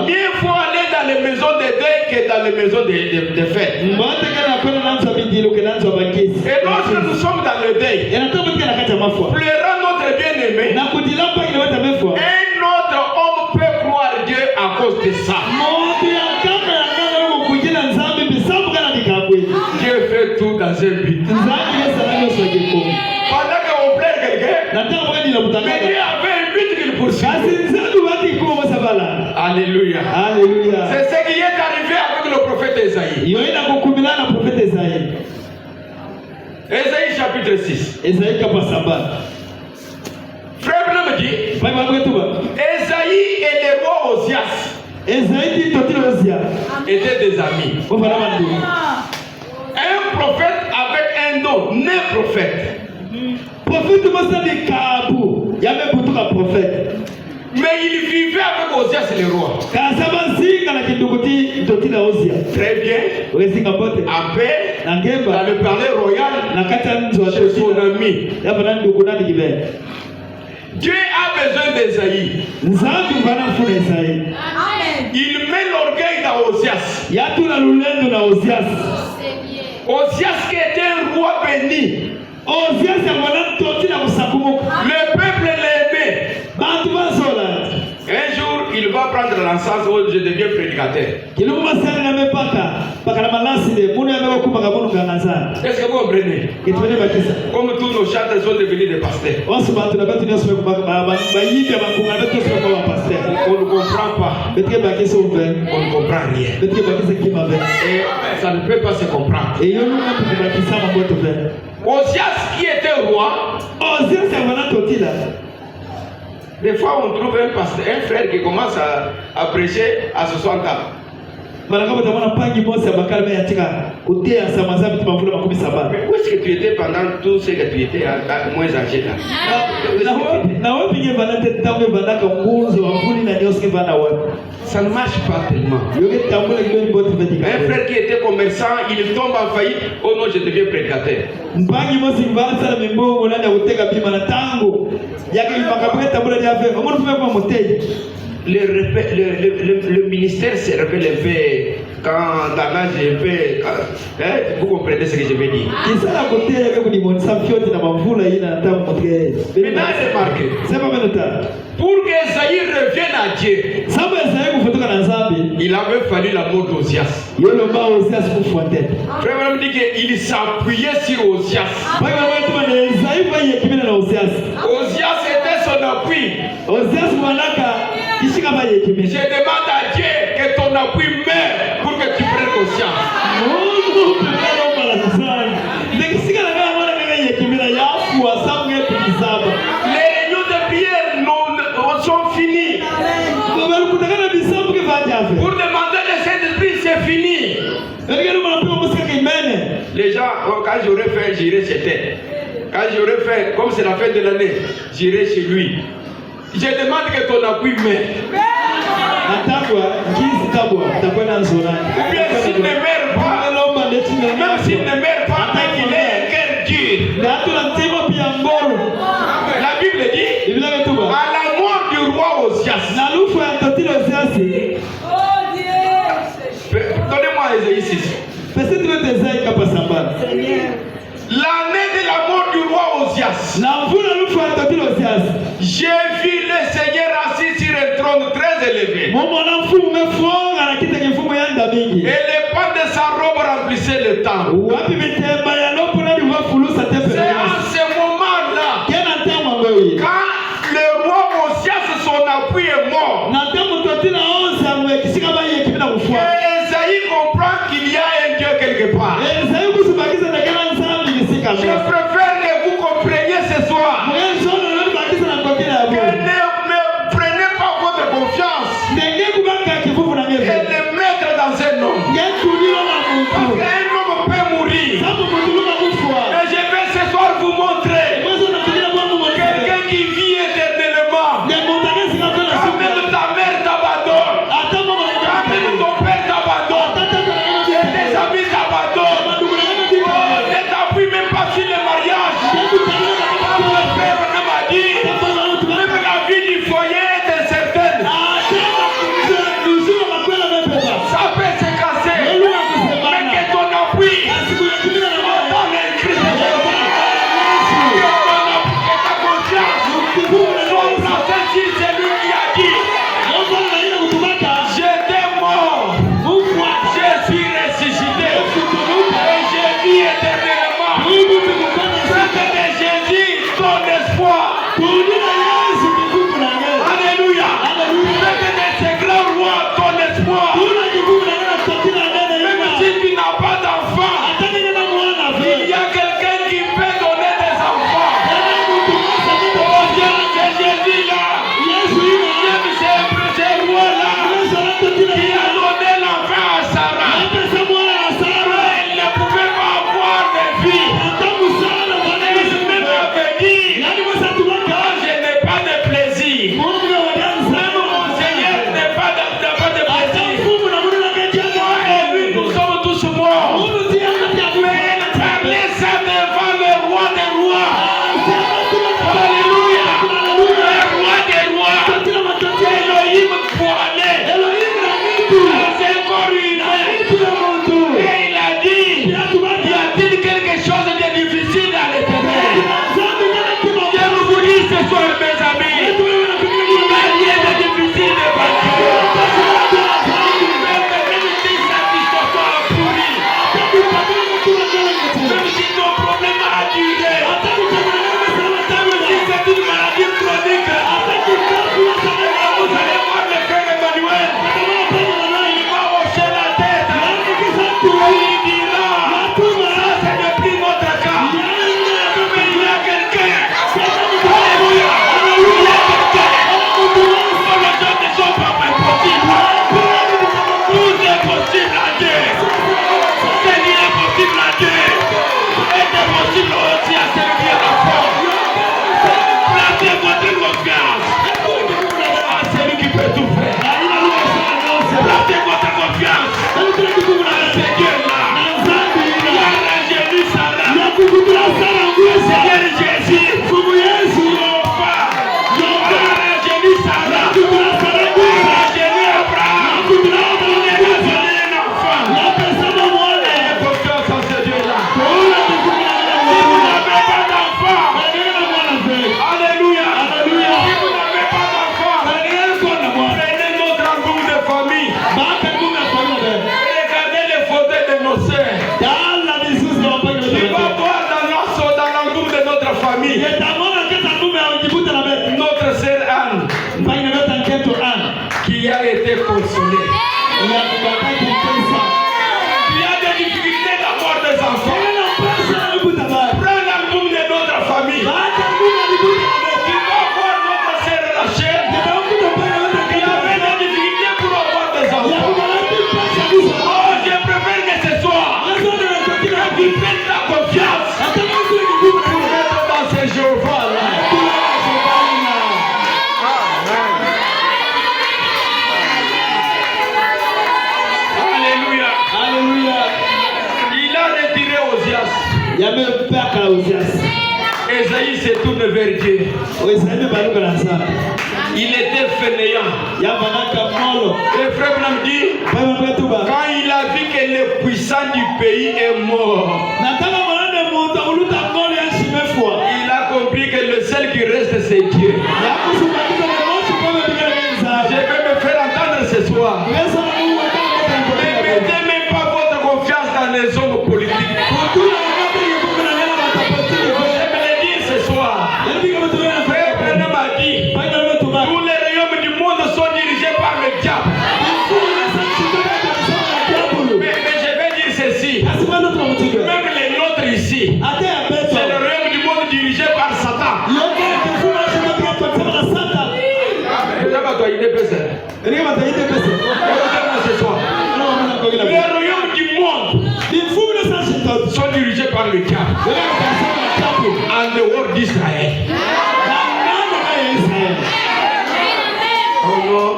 Speaker 2: mieux faut aller dans les maisons de deuil que dans les maisons de fête. Et lorsque nous sommes dans le deuil, pleurant notre bien-aimé, un autre homme peut croire Dieu à cause de ça. Dieu fait tout dans un but. Pendant qu'on plaît quelqu'un, mais Dieu avait un but qu'il poursuit. Alléluia.
Speaker 3: Alléluia.
Speaker 2: C'est ce qui est arrivé avec le prophète Esaïe. Esaïe chapitre 6. Frère Branham dit, Esaïe et le roi Osias étaient des amis. Un prophète avec un don, né prophète. Mais il vivait avec Osias le roi. Très bien. En paix, dans le palais royal, chez son ami. Dieu a besoin d'Esaïe. Il met l'orgueil dans Osias. Osias qui était un roi béni. Le peuple l'aimait. Un jour, il va prendre l'encens où je deviens prédicateur. Est-ce que vous comprenez? Comme tous nos chanteurs sont devenus des pasteurs. On ne comprend pas. On ne comprend rien. Et ça ne peut pas se comprendre. Osias qui était roi, des fois on trouve un pasteur, un frère qui commence à prêcher à 60 ans. Mais où est-ce que tu étais pendant tout ce que tu étais moins âgé là? Ça ne marche pas tellement. Un frère qui était commerçant, il tombe en faillite. Oh non, je deviens prédicateur. Le ministère se rappelle un peu quand dans l'âge un peu. Vous comprenez ce que je veux dire? Maintenant, c'est marqué. Pour qu'Esaïe revienne à Dieu, il avait fallu la mort d'Osias. Frère me dit qu'il s'appuyait sur Osias. Osias était son appui. Je demande à Dieu que ton appui meure pour que tu prennes conscience. Les réunions de prière sont finies. Pour demander le Saint-Esprit, c'est fini. Les gens, quand j'aurais fait, j'irai chez tel. Quand j'aurais fait, comme c'est la fin de l'année, j'irai chez lui. Je demande que ton appui meure. Ou bien s'il ne meurt pas, même s'il ne meurt pas, mais qu'il ait un cœur dur. La Bible dit, à la mort du roi Osias. Donnez-moi Esaïe 6. L'année de la mort du roi Osias.
Speaker 3: J'ai
Speaker 2: vu le Seigneur assis sur un trône très élevé. Et les pans de sa robe remplissaient le temple. C'est en ce moment-là, quand le roi Osias, son appui est mort, Esaïe comprend qu'il y a un Dieu quelque part. Je préfère que vous compreniez ce soir que ne me prenez pas votre confiance et le mettre dans un homme. Parce qu'un homme peut mourir. Et je vais ce soir vous montrer quelqu'un qui vit éternellement. Quand même ta mère t'abandonne, quand même ton père t'abandonne, et tes amis t'abandonnent, on ne t'appuie même pas sur le mariage. Mon père m'a dit, même la vie du foyer est incertaine. Ça peut se casser, mais que ton appui, ton Christ, que ta confiance soit placée sur celui qui a dit, j'étais mort, je suis ressuscité, et je vis éternellement. Faites de Jésus ton espoir. Alléluia. Faites de ce grand roi ton espoir. Même si tu n'as pas d'enfant, il y a quelqu'un qui peut donner des enfants. Oh Dieu, c'est Jésus-là. J'aime ce roi-là qui a donné l'enfant à Sarah. Elle ne pouvait pas avoir de fille. Elle même avait dit, quand je n'ai pas de plaisir, même mon Seigneur n'a pas de plaisir. Moi et lui, nous sommes tous morts. Mais elle parlait ça devant le roi des rois. Alléluia. Le roi des rois. Elohim voilé. C'est encore humain. Et il a dit, y a-t-il quelque chose de difficile à l'éternel? Je vous dis ce soir, mes amis, il n'y a rien de difficile devant Dieu. Même si cette histoire a pourri, même si ton problème a duré, même si c'est une maladie chronique, vous allez voir le frère Emmanuel, il va hocher la tête, il dira, ça c'est depuis notre cas, mais il y a quelqu'un, alléluia, il y a quelqu'un, pour les gens ne sont pas impossibles, tout est possible à Dieu, ce qui est possible à Dieu, est possible aussi à celui qui est enfant. Placez votre confiance à celui qui peut tout faire. Placez votre confiance à ce Dieu-là. Il a rajeuni Sarah. Seigneur Jésus, Yofa, a rajeuni Sarah. A rajeuni Abraham. Il a donné un enfant. Ayez confiance en ce Dieu-là. Si vous n'avez pas d'enfant, alléluia. Si vous n'avez pas d'enfant, prenez notre album de famille. Regardez les photos de nos sœurs. Tu vas voir dans l'album de notre famille. Notre sœur Anne, qui a été consolée. Il y a des difficultés d'avoir des enfants. Prends l'album de notre famille. Tu vas voir notre sœur Rachel, qui avait des difficultés pour avoir des enfants. Oh, je préfère que ce soir, que tu prennes ta confiance pour être dans ce Jéhovah-là. Alléluia. Il a retiré Osias. Esaïe se tourne vers Dieu. Il était fainéant. Et frère Branham dit, quand il a vu que le puissant du pays est mort, il a c'est Dieu. Je vais me faire entendre ce soir. Ne mettez même pas votre confiance dans les hommes politiques. Je vais le dire ce soir. Frère Branham a dit, tous les royaumes du monde sont dirigés par le diable. Mais je vais dire ceci. Même les nôtres ici, c'est le royaume du monde dirigé par Satan. Ce soir. Les royaumes du monde sont dirigés par le diable. En dehors d'Israël. Oh non,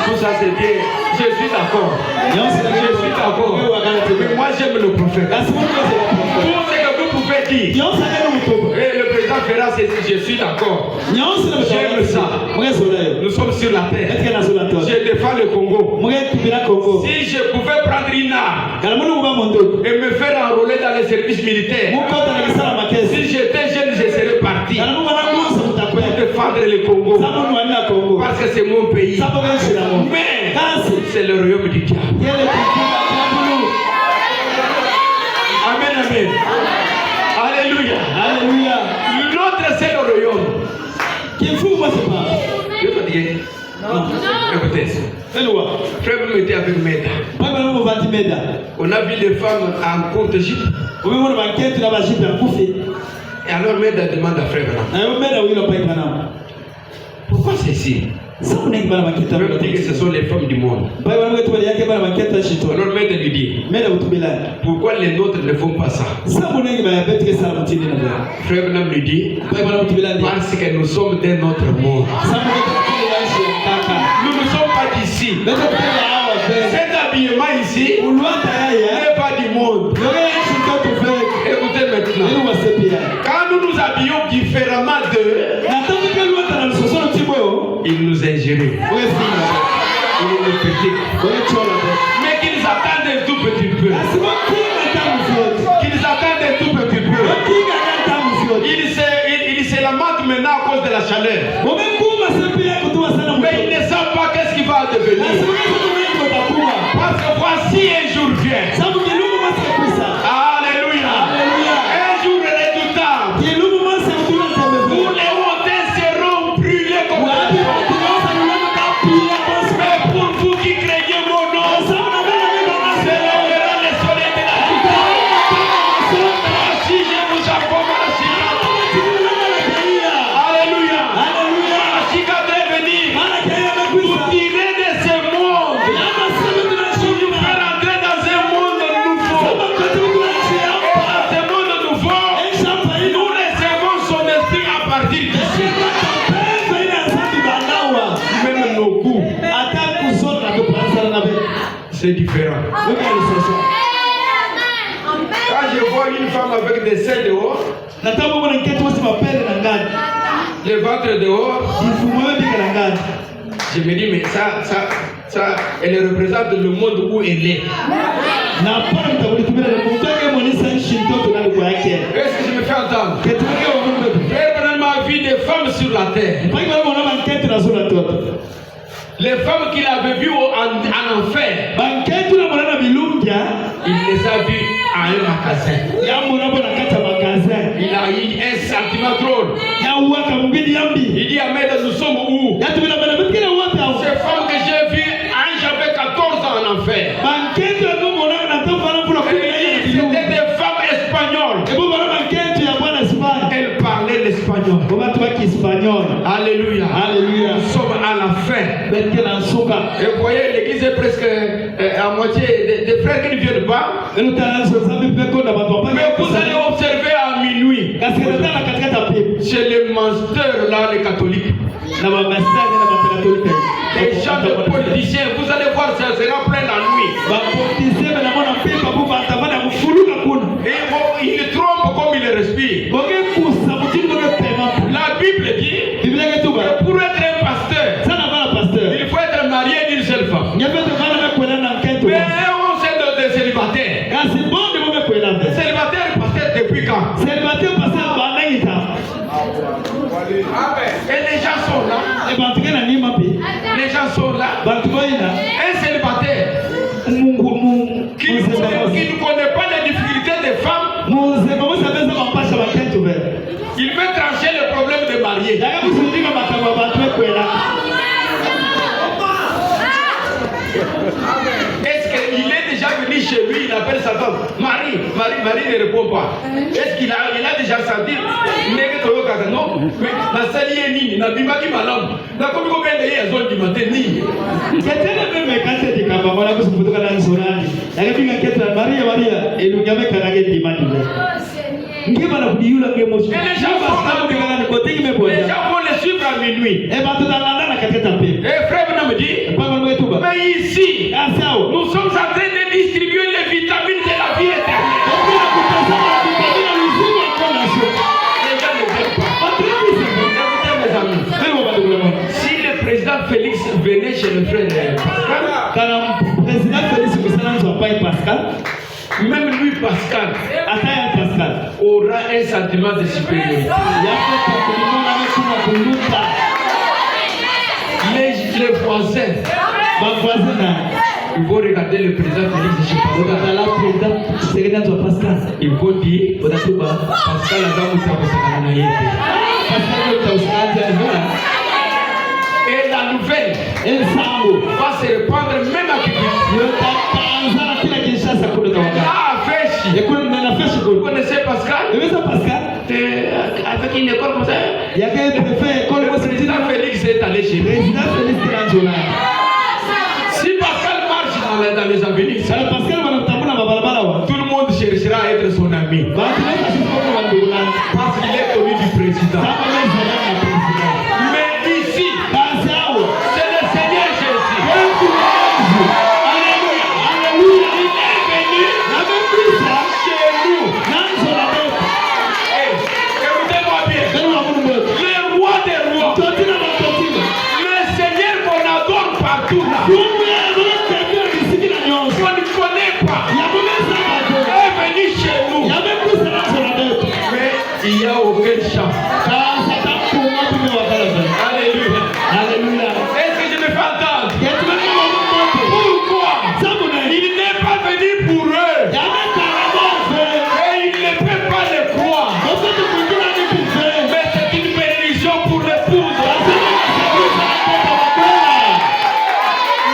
Speaker 2: tout ça c'est bien. Je suis d'accord. Mais moi j'aime le prophète. Tout ce que vous pouvez dire. Et le président Ferra, je suis d'accord. J'aime ça. Nous sommes sur la terre. Je défends le Congo. Si je pouvais prendre une arme et me faire enrôler dans les services militaires, si j'étais jeune, je serais parti pour défendre le Congo. Parce que c'est mon pays. Mais c'est le royaume du diable. Amen, amen. Alléluia.
Speaker 3: Alléluia.
Speaker 2: L'autre, c'est le royaume. Je vais fatiguer. Non. Écoutez. Frère, vous mettez avec Meda. On a vu des femmes en courte jupe. Et alors Meda demande à Frère Branham. Pourquoi c'est ici? Je veux dire que ce sont les femmes du monde. Alors Meda lui dit, pourquoi les nôtres ne font pas ça? Frère Branham lui dit, parce que nous sommes d'un autre monde. Nous ne sommes pas d'ici. Cet habillement ici n'est pas du monde. Écoutez maintenant. Quand nous nous habillons différemment d'eux, ils nous ingérent. Ils nous critiquent. Mais qu'ils attendent un tout petit peu. Qu'ils attendent un tout petit peu. Ils se lamentent maintenant à cause de la chaleur. Mais ils ne savent pas qu'est-ce qui va devenir. Parce que voici un jour vient. Alléluia. Un jour redoutable. Où les hautains seront brûlés comme la terre. Mais pour vous qui craignez mon nom, c'est là le soleil de la victoire. Si je vous accompagne, alléluia. Si quand est venu, vous tirez de ce monde. Pour nous faire entrer dans un monde nouveau. Et dans ce monde nouveau, nous recevons son esprit à partir d'ici. Même nos goûts, c'est différent. Quand je vois une femme avec des seins dehors, le ventre dehors, je me dis, mais ça, elle représente le monde où elle est. Est-ce que je me fais entendre? Frère Branham a vu des femmes sur la terre. Les femmes qu'il avait vues en enfer, il les a vues à un magasin. Il a eu un sentiment drôle. Il dit à Meda, nous sommes où? Ces femmes que j'ai vues, j'avais 14 ans en enfer. C'était des femmes espagnoles. Elles parlaient l'espagnol. Alléluia. Nous sommes à la fin. Et vous voyez, l'église est presque à moitié des frères qui ne viennent pas. Mais vous allez observer à minuit. Chez les masters là, les catholiques. Les gens de politiciens, vous allez voir, ça sera plein la nuit. Et ils trompent comme ils respirent. La Bible dit que pour être un pasteur, il faut être marié d'une seule femme. Mais on sait des célibataires. Célibataire pasteur depuis quand? chez lui, il appelle sa femme. Marie ne répond pas. Est-ce qu'il a déjà senti? Non, mais la salle est nini, la bimaki malam. La comme vous voyez, il y a zone qui m'a tenu.
Speaker 3: C'était le même quand c'était comme on a vu ce photo dans le sonage. La fille qui était Maria et le gamin qui a gagné des matchs. Les gens vont les suivre à minuit. Et frère me dit, mais ici, nous sommes en train de distribuer les vitamines de la vie éternelle. Les gens ne viennent pas. Si le président Félix venait chez le frère Pascal, même lui Pascal aura un sentiment de supériorité. Les voisins, ils vont regarder le président Félix Pascal. Ils vont dire Pascal et la nouvelle va se répandre même à Kibiti. Vous connaissez Pascal? Avec une école comme ça. Le président Félix est allé chez lui. Si Pascal marche dans les avenirs, tout le monde cherchera à être son ami. Parce qu'il est connu du président. Mais ici, c'est le Seigneur Jésus. Alléluia. Il est venu chez nous. Écoutez-moi bien. Le roi des rois. Le Seigneur qu'on adore partout là. On ne connaît pas. Il est venu chez nous. Mais il n'y a aucune chance. Alléluia. Est-ce que je me fais entendre? Pourquoi? Il n'est pas venu pour eux. Et il ne peut pas le croire. Mais c'est une bénédiction pour l'épouse.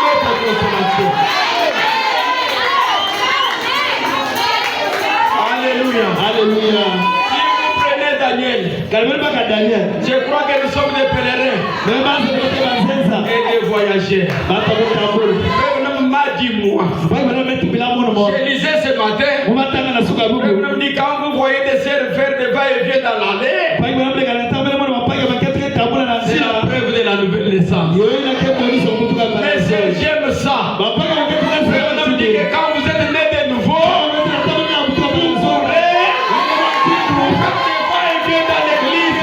Speaker 3: Notre consolation. Alléluia. Si vous prenez Daniel, je crois que nous sommes des pèlerins et des voyageurs. Même m'a dit moi. Je lisais ce matin. Quand vous voyez des sœurs faire des va-et-vient dans l'allée, c'est la preuve de la nouvelle naissance. Mais j'aime ça. On dit que quand vous êtes né de nouveau, vous aurez des va-et-vient dans l'église.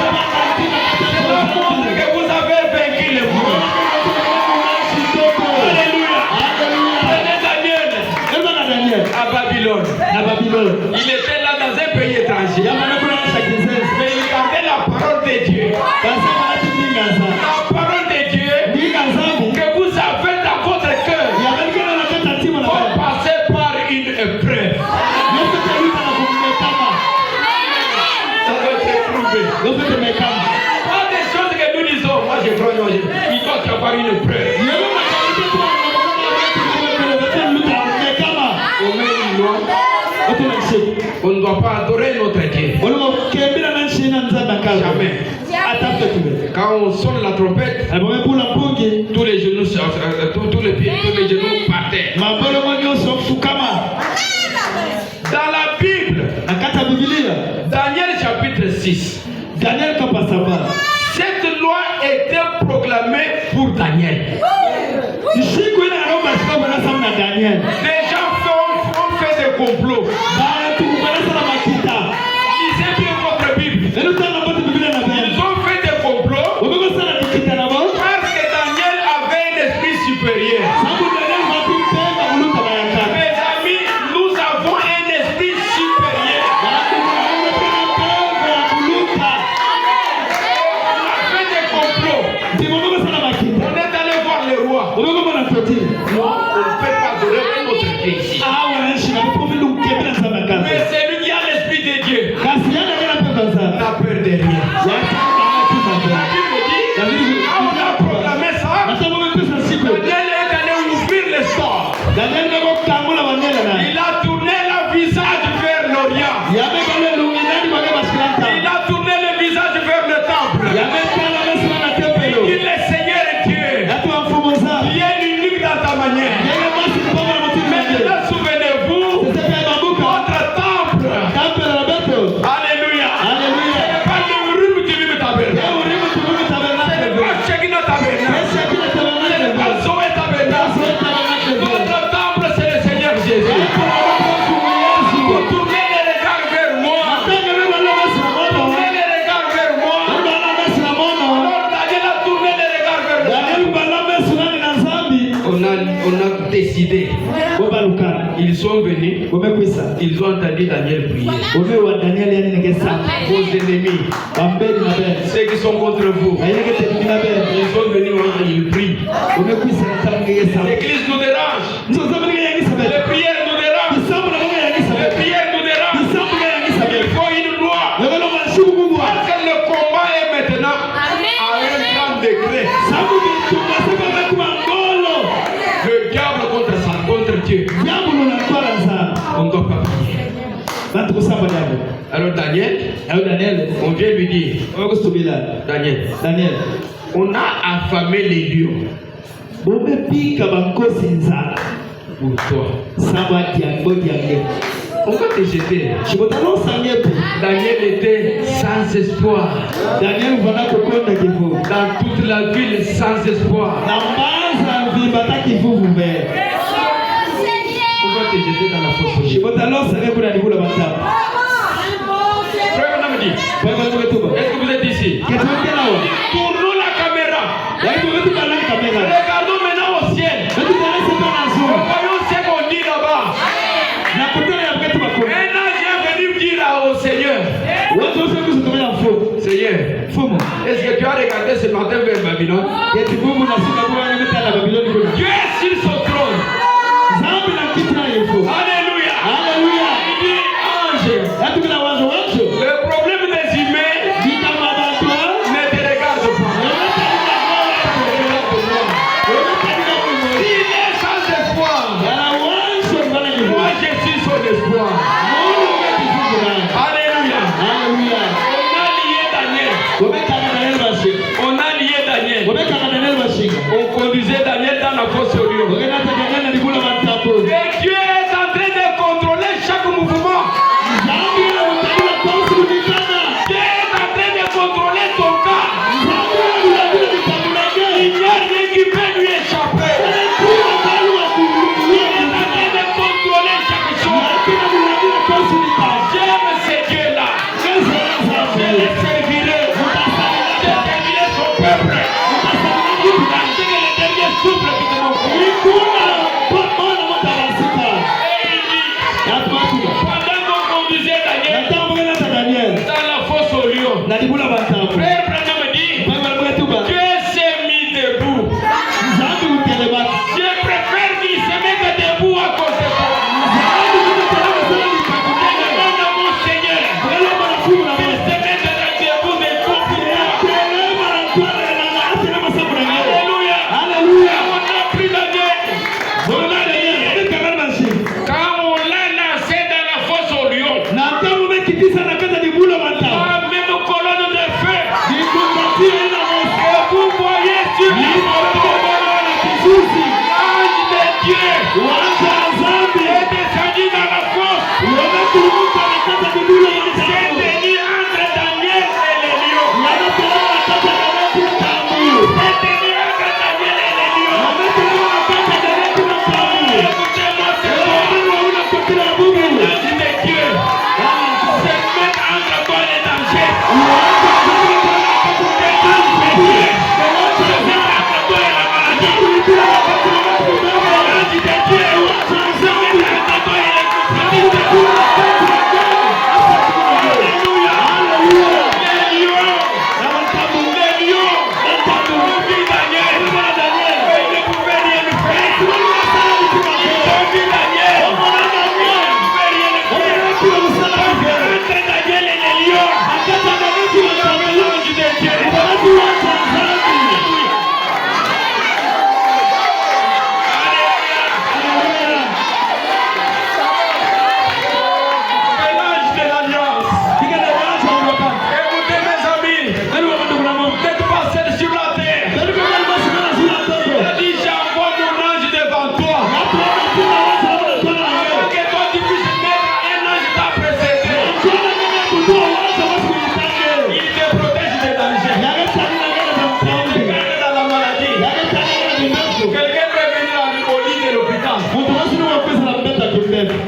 Speaker 3: Cela montre que vous avez vaincu le monde. Alléluia. Prenez Daniel à Babylone. Il était là dans un pays étranger. Mais il gardait la parole de Dieu. La parole de Dieu que vous avez dans votre cœur pour passer par une épreuve. Ça va être éprouvé. Pas des choses que nous disons. Moi je crois, il doit y avoir une épreuve. On ne doit pas adorer notre Dieu. Jamais. Quand on sonne la trompette, tous les genoux partaient. Dans la Bible, Daniel chapitre 6, cette loi était proclamée pour Daniel. Les gens ont fait des complots. Lisez bien votre Bible. Ils ont fait des complots parce que Daniel avait un esprit supérieur. Mes amis, nous avons un esprit supérieur. On a fait des complots. On est allé voir le roi. Non, on ne peut pas adorer notre Dieu ici. Mais c'est lui qui
Speaker 2: décidé. Ils sont venus. Ils ont entendu Daniel prier. Vos ennemis, ceux qui sont contre vous, ils sont venus, ils prient. L'église nous dérange. Les prières nous dérangent. Les prières nous dérangent. Il faut une loi. Parce que le combat est maintenant à un grand degré. Le diable contre ça, contre Dieu. On ne doit pas prier. Alors Daniel, on vient lui dire, Daniel, on a affamé les lions pour toi. On va te jeter. Daniel était sans espoir. Dans toute la ville, sans espoir. On va te jeter dans la fosse. Est-ce que vous êtes ici? Tournons la caméra. Regardons maintenant au ciel. Voyons ce qu'on dit là-bas. Un ange est venu dire au Seigneur, Seigneur, est-ce que tu as regardé ce matin vers Babylone? Dieu est sur son trône. Alléluia. Il dit, ange, le problème des humains ne te regarde pas. Il est sans espoir. Moi je suis son espoir. Alléluia. On a lié Daniel. On conduisait Daniel dans la fosse au lion. Et Dieu est en train de contrôler chaque mouvement. Dieu est en train de contrôler ton cas. Il n'y a rien qui peut lui échapper. Il est en train de contrôler chaque chose. J'aime ce Dieu-là. Je le servirai. Je servirai son peuple. Parce que le dernier souffle qui te manque. Pendant qu'on conduisait Daniel dans la fosse au lion, Frère Branham me dit, Dieu s'est mis debout. Je préfère qu'il se mette debout à cause de toi. Demande à mon Seigneur qu'il se mette debout de tout pour moi. Alléluia. On a pris Daniel. Quand on l'a lancé dans la fosse au lion, la même colonne de feu. Et vous voyez sur la photo, l'ange de Dieu est descendu dans la fosse. Il s'est tenu entre Daniel et les lions. Il s'est tenu entre Daniel et les lions. Écoutez-moi, c'est bon. L'ange de Dieu se met entre toi et les dangers.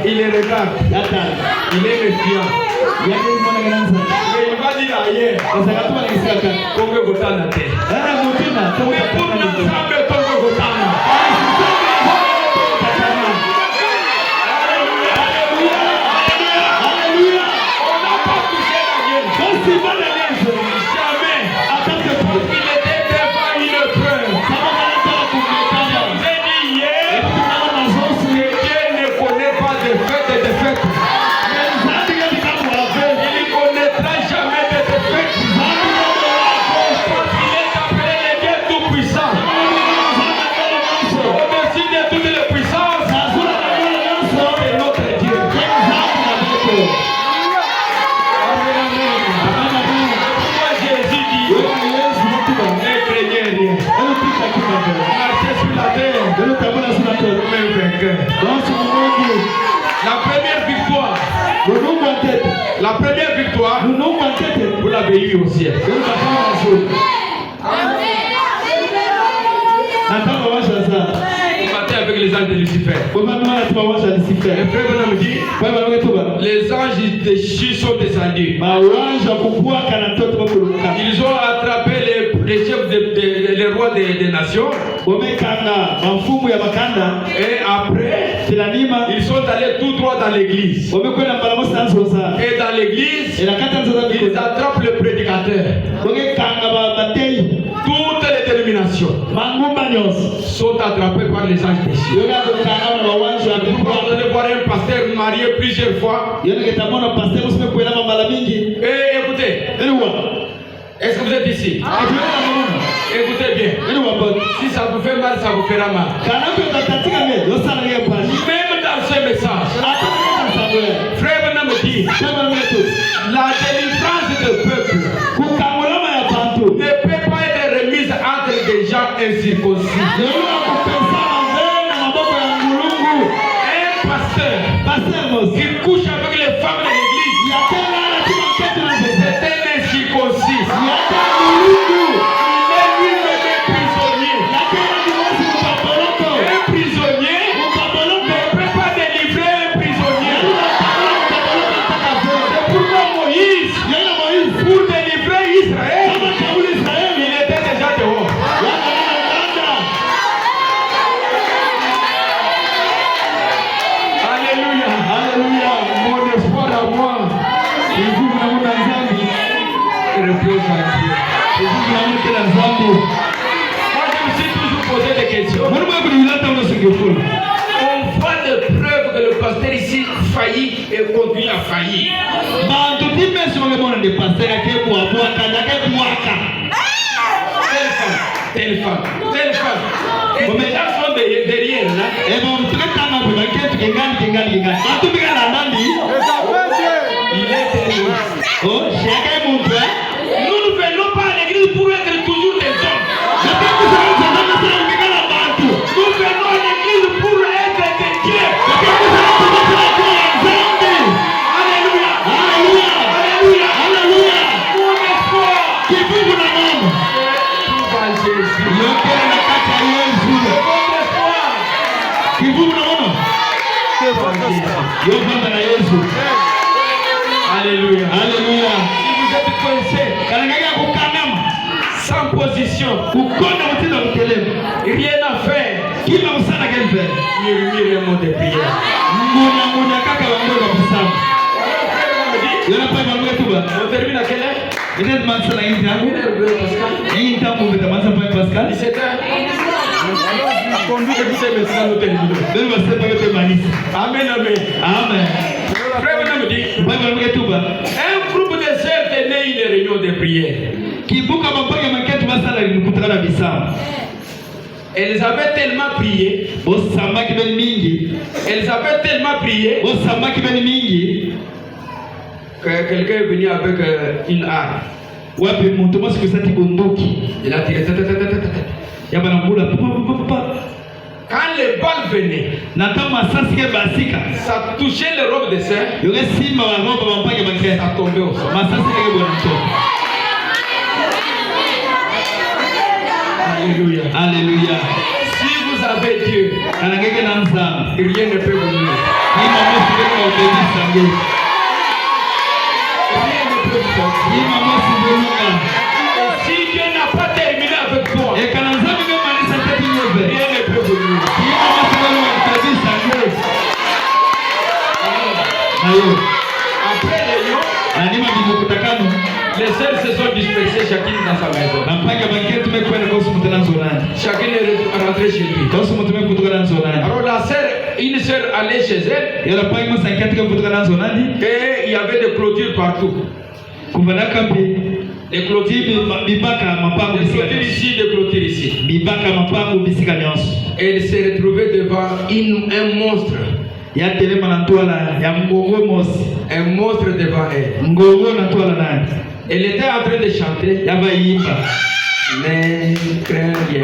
Speaker 2: Il est regarde. Il est méfiant. Mais il va dire ailleurs. Tonge Gotana te. Mais pour l'ensemble, Tonge Gotana. Pourquoi Jésus dit ne craignez rien. Marchez sur la terre comme un vainqueur. La première victoire, vous l'avez eue au ciel. Vous battez avec les anges de Lucifer. Le frère Branham dit les anges déchus sont descendus. Ils ont attrapé les chefs les rois des nations. Et après, ils sont allés tout droit dans l'église. Et dans l'église, ils attrapent le prédicateur. Toutes les dénominations sont attrapées par les anges déchus. Vous allez voir un pasteur marié plusieurs fois. Et écoutez, est-ce que vous êtes ici? Écoutez bien. Si ça vous fait mal, ça vous fera mal. Même dans ce message, frère Branham dit la délivrance du peuple ne peut pas être remise entre des gens incirconcis. Un pasteur qui couche avec les femmes de l'église, c'est un incirconcis. Il est lui-même un prisonnier. Un prisonnier ne peut pas délivrer un prisonnier. C'est pourquoi Moïse, pour délivrer Israël, il était déjà dehors. Alléluia, alléluia, mon espoir à moi. Repose en Dieu. Moi, je me suis toujours posé des questions. On voit des preuves que le pasteur ici faillit et continue à faillir. Telle femme. Et les gens sont derrière là. Il est derrière. Nous ne venons pas à l'église pour être toujours des hommes. Nous venons à l'église pour être des dieux. Alléluia. Mon espoir. Tout va Jésus. Alléluia. Si vous êtes coincé, sans position, rien à faire, murmure un mot de prière. On termine à quelle heure? 17h. Conduit que tu sais maintenant nous terminons. Amen. Frère Branham dit un groupe de sœurs tenait une réunion de prière. Elles avaient tellement prié. Que quelqu'un est venu avec une arme. Il a tiré. Quand les balles venaient, ça touchait les robes de sœurs, ça tombait au sol. Alléluia. Si vous avez Dieu, rien ne peut vous nuire. Si Dieu n'a pas terminé avec toi, rien ne peut vous nuire. Après les sœurs se sont dispersées chacune dans sa maison. Chacune est rentrée chez lui. Alors une sœur allait chez elle et il y avait des clôtures partout. Des clôtures ici, des clôtures ici. Et elle s'est retrouvée devant un monstre.
Speaker 3: Ya telema na toala ya ngongo mosi.
Speaker 2: Un monstre devant elle.
Speaker 3: Ngongo na toala nani.
Speaker 2: Elle était en train de chanter.
Speaker 3: Ya va yimba.
Speaker 2: Ne crains rien.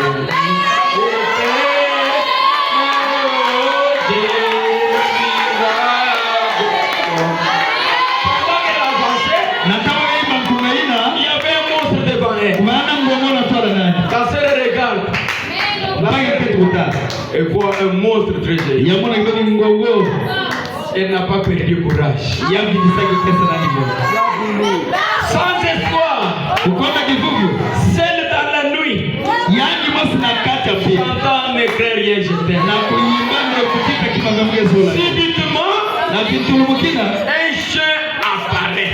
Speaker 2: Ta sœur regarde. Elle voit un monstre très géant. Elle n'a pas perdu courage. Sans espoir. Seule dans la nuit. J'entends ne crains rien, je t'aime. Subitement, un chien apparaît.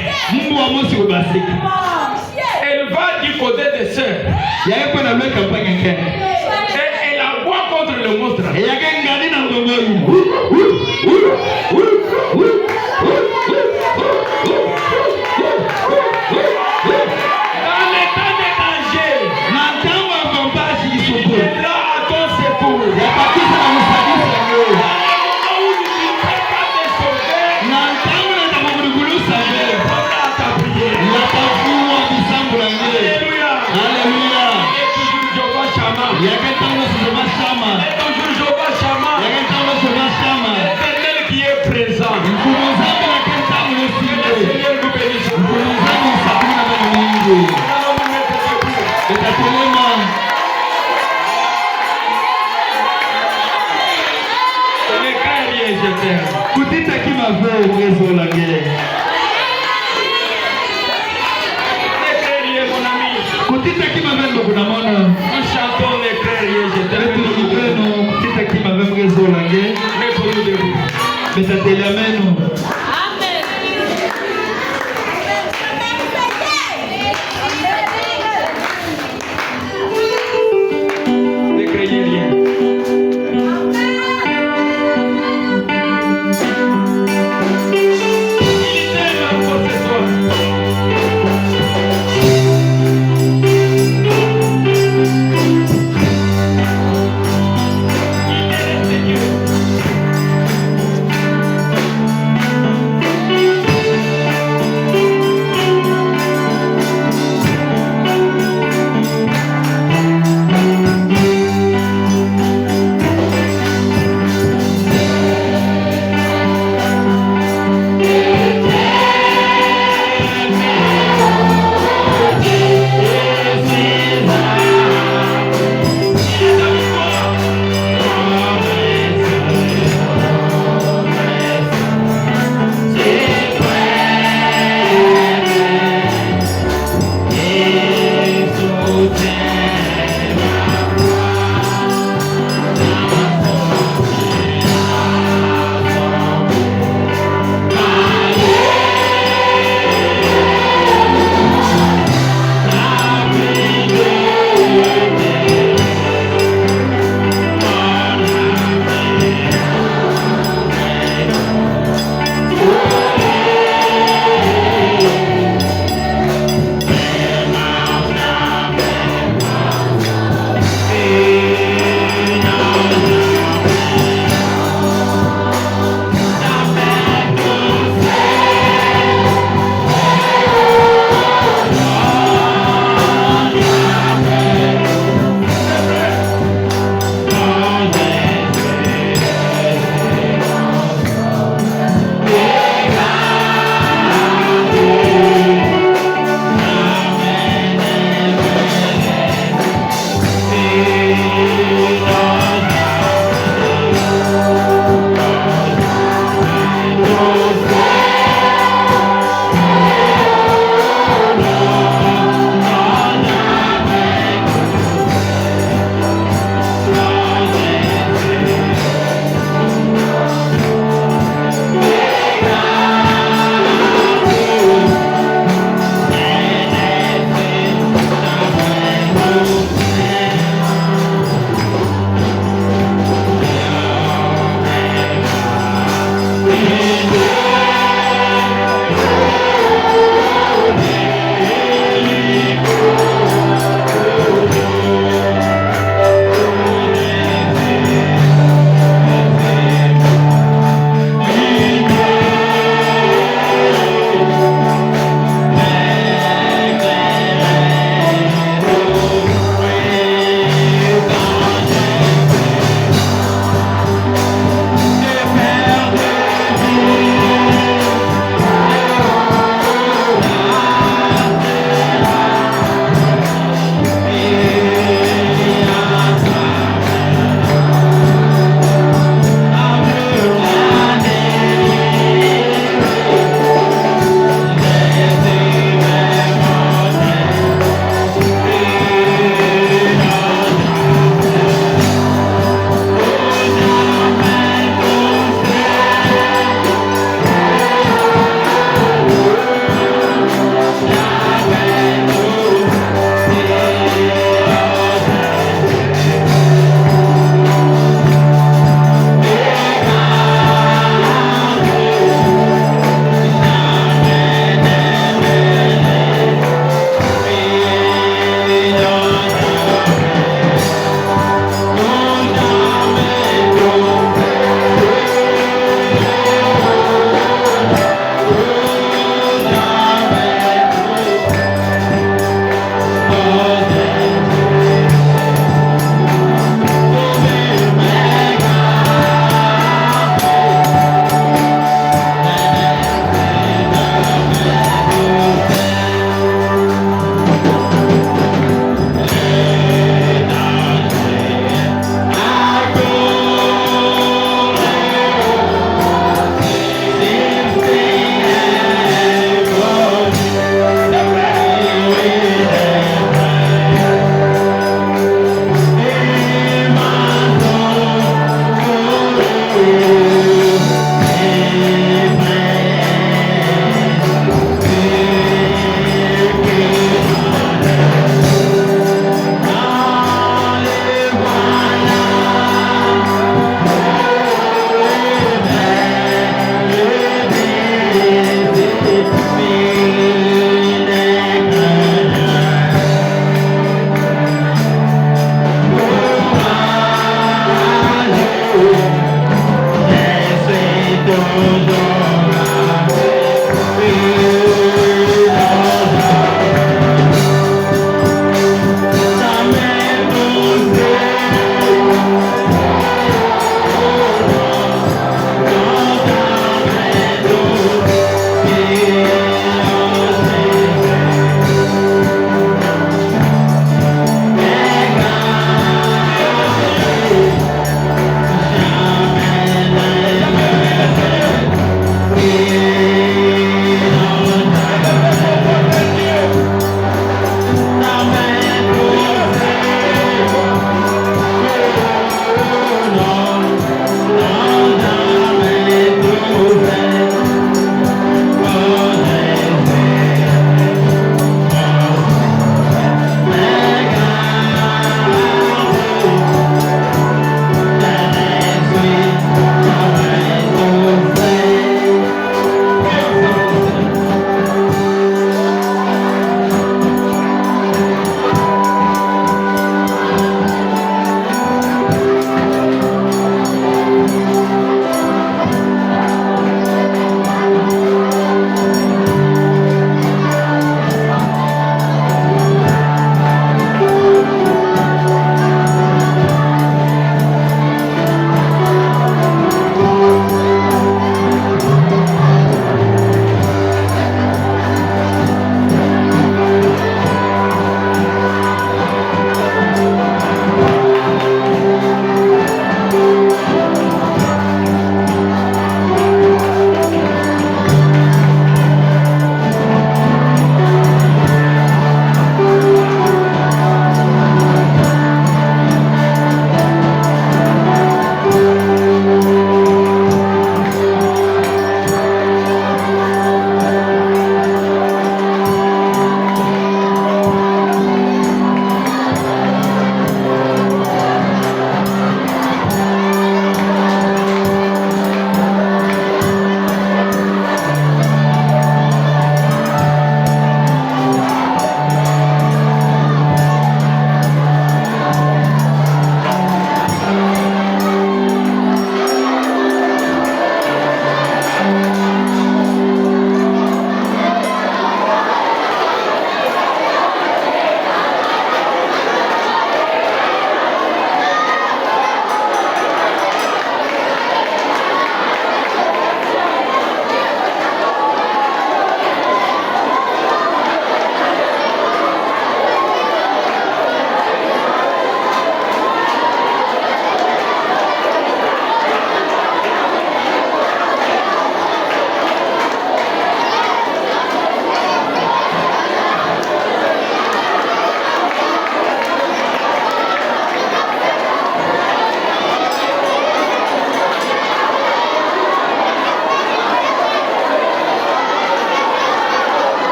Speaker 2: Elle va du côté des sœurs. Et elle aboie contre le monstre. Dans les temps de danger, il viendra à ton secours. Dans le moment où tu ne sais pas te sauver, il répondra à ta prière. Alléluia. Et toujours Jéhovah Shammah. Et toujours Jéhovah Shammah. L'éternel qui est présent. Que le Seigneur nous bénisse. Allons nous mettre debout. Ne crains rien, je t'aime. Ne crains rien, mon ami. Nous chantons ne crains rien, je t'aime. Mettons-nous debout. Ne craignez rien. Il t'aime encore ce soir. Il est le Seigneur.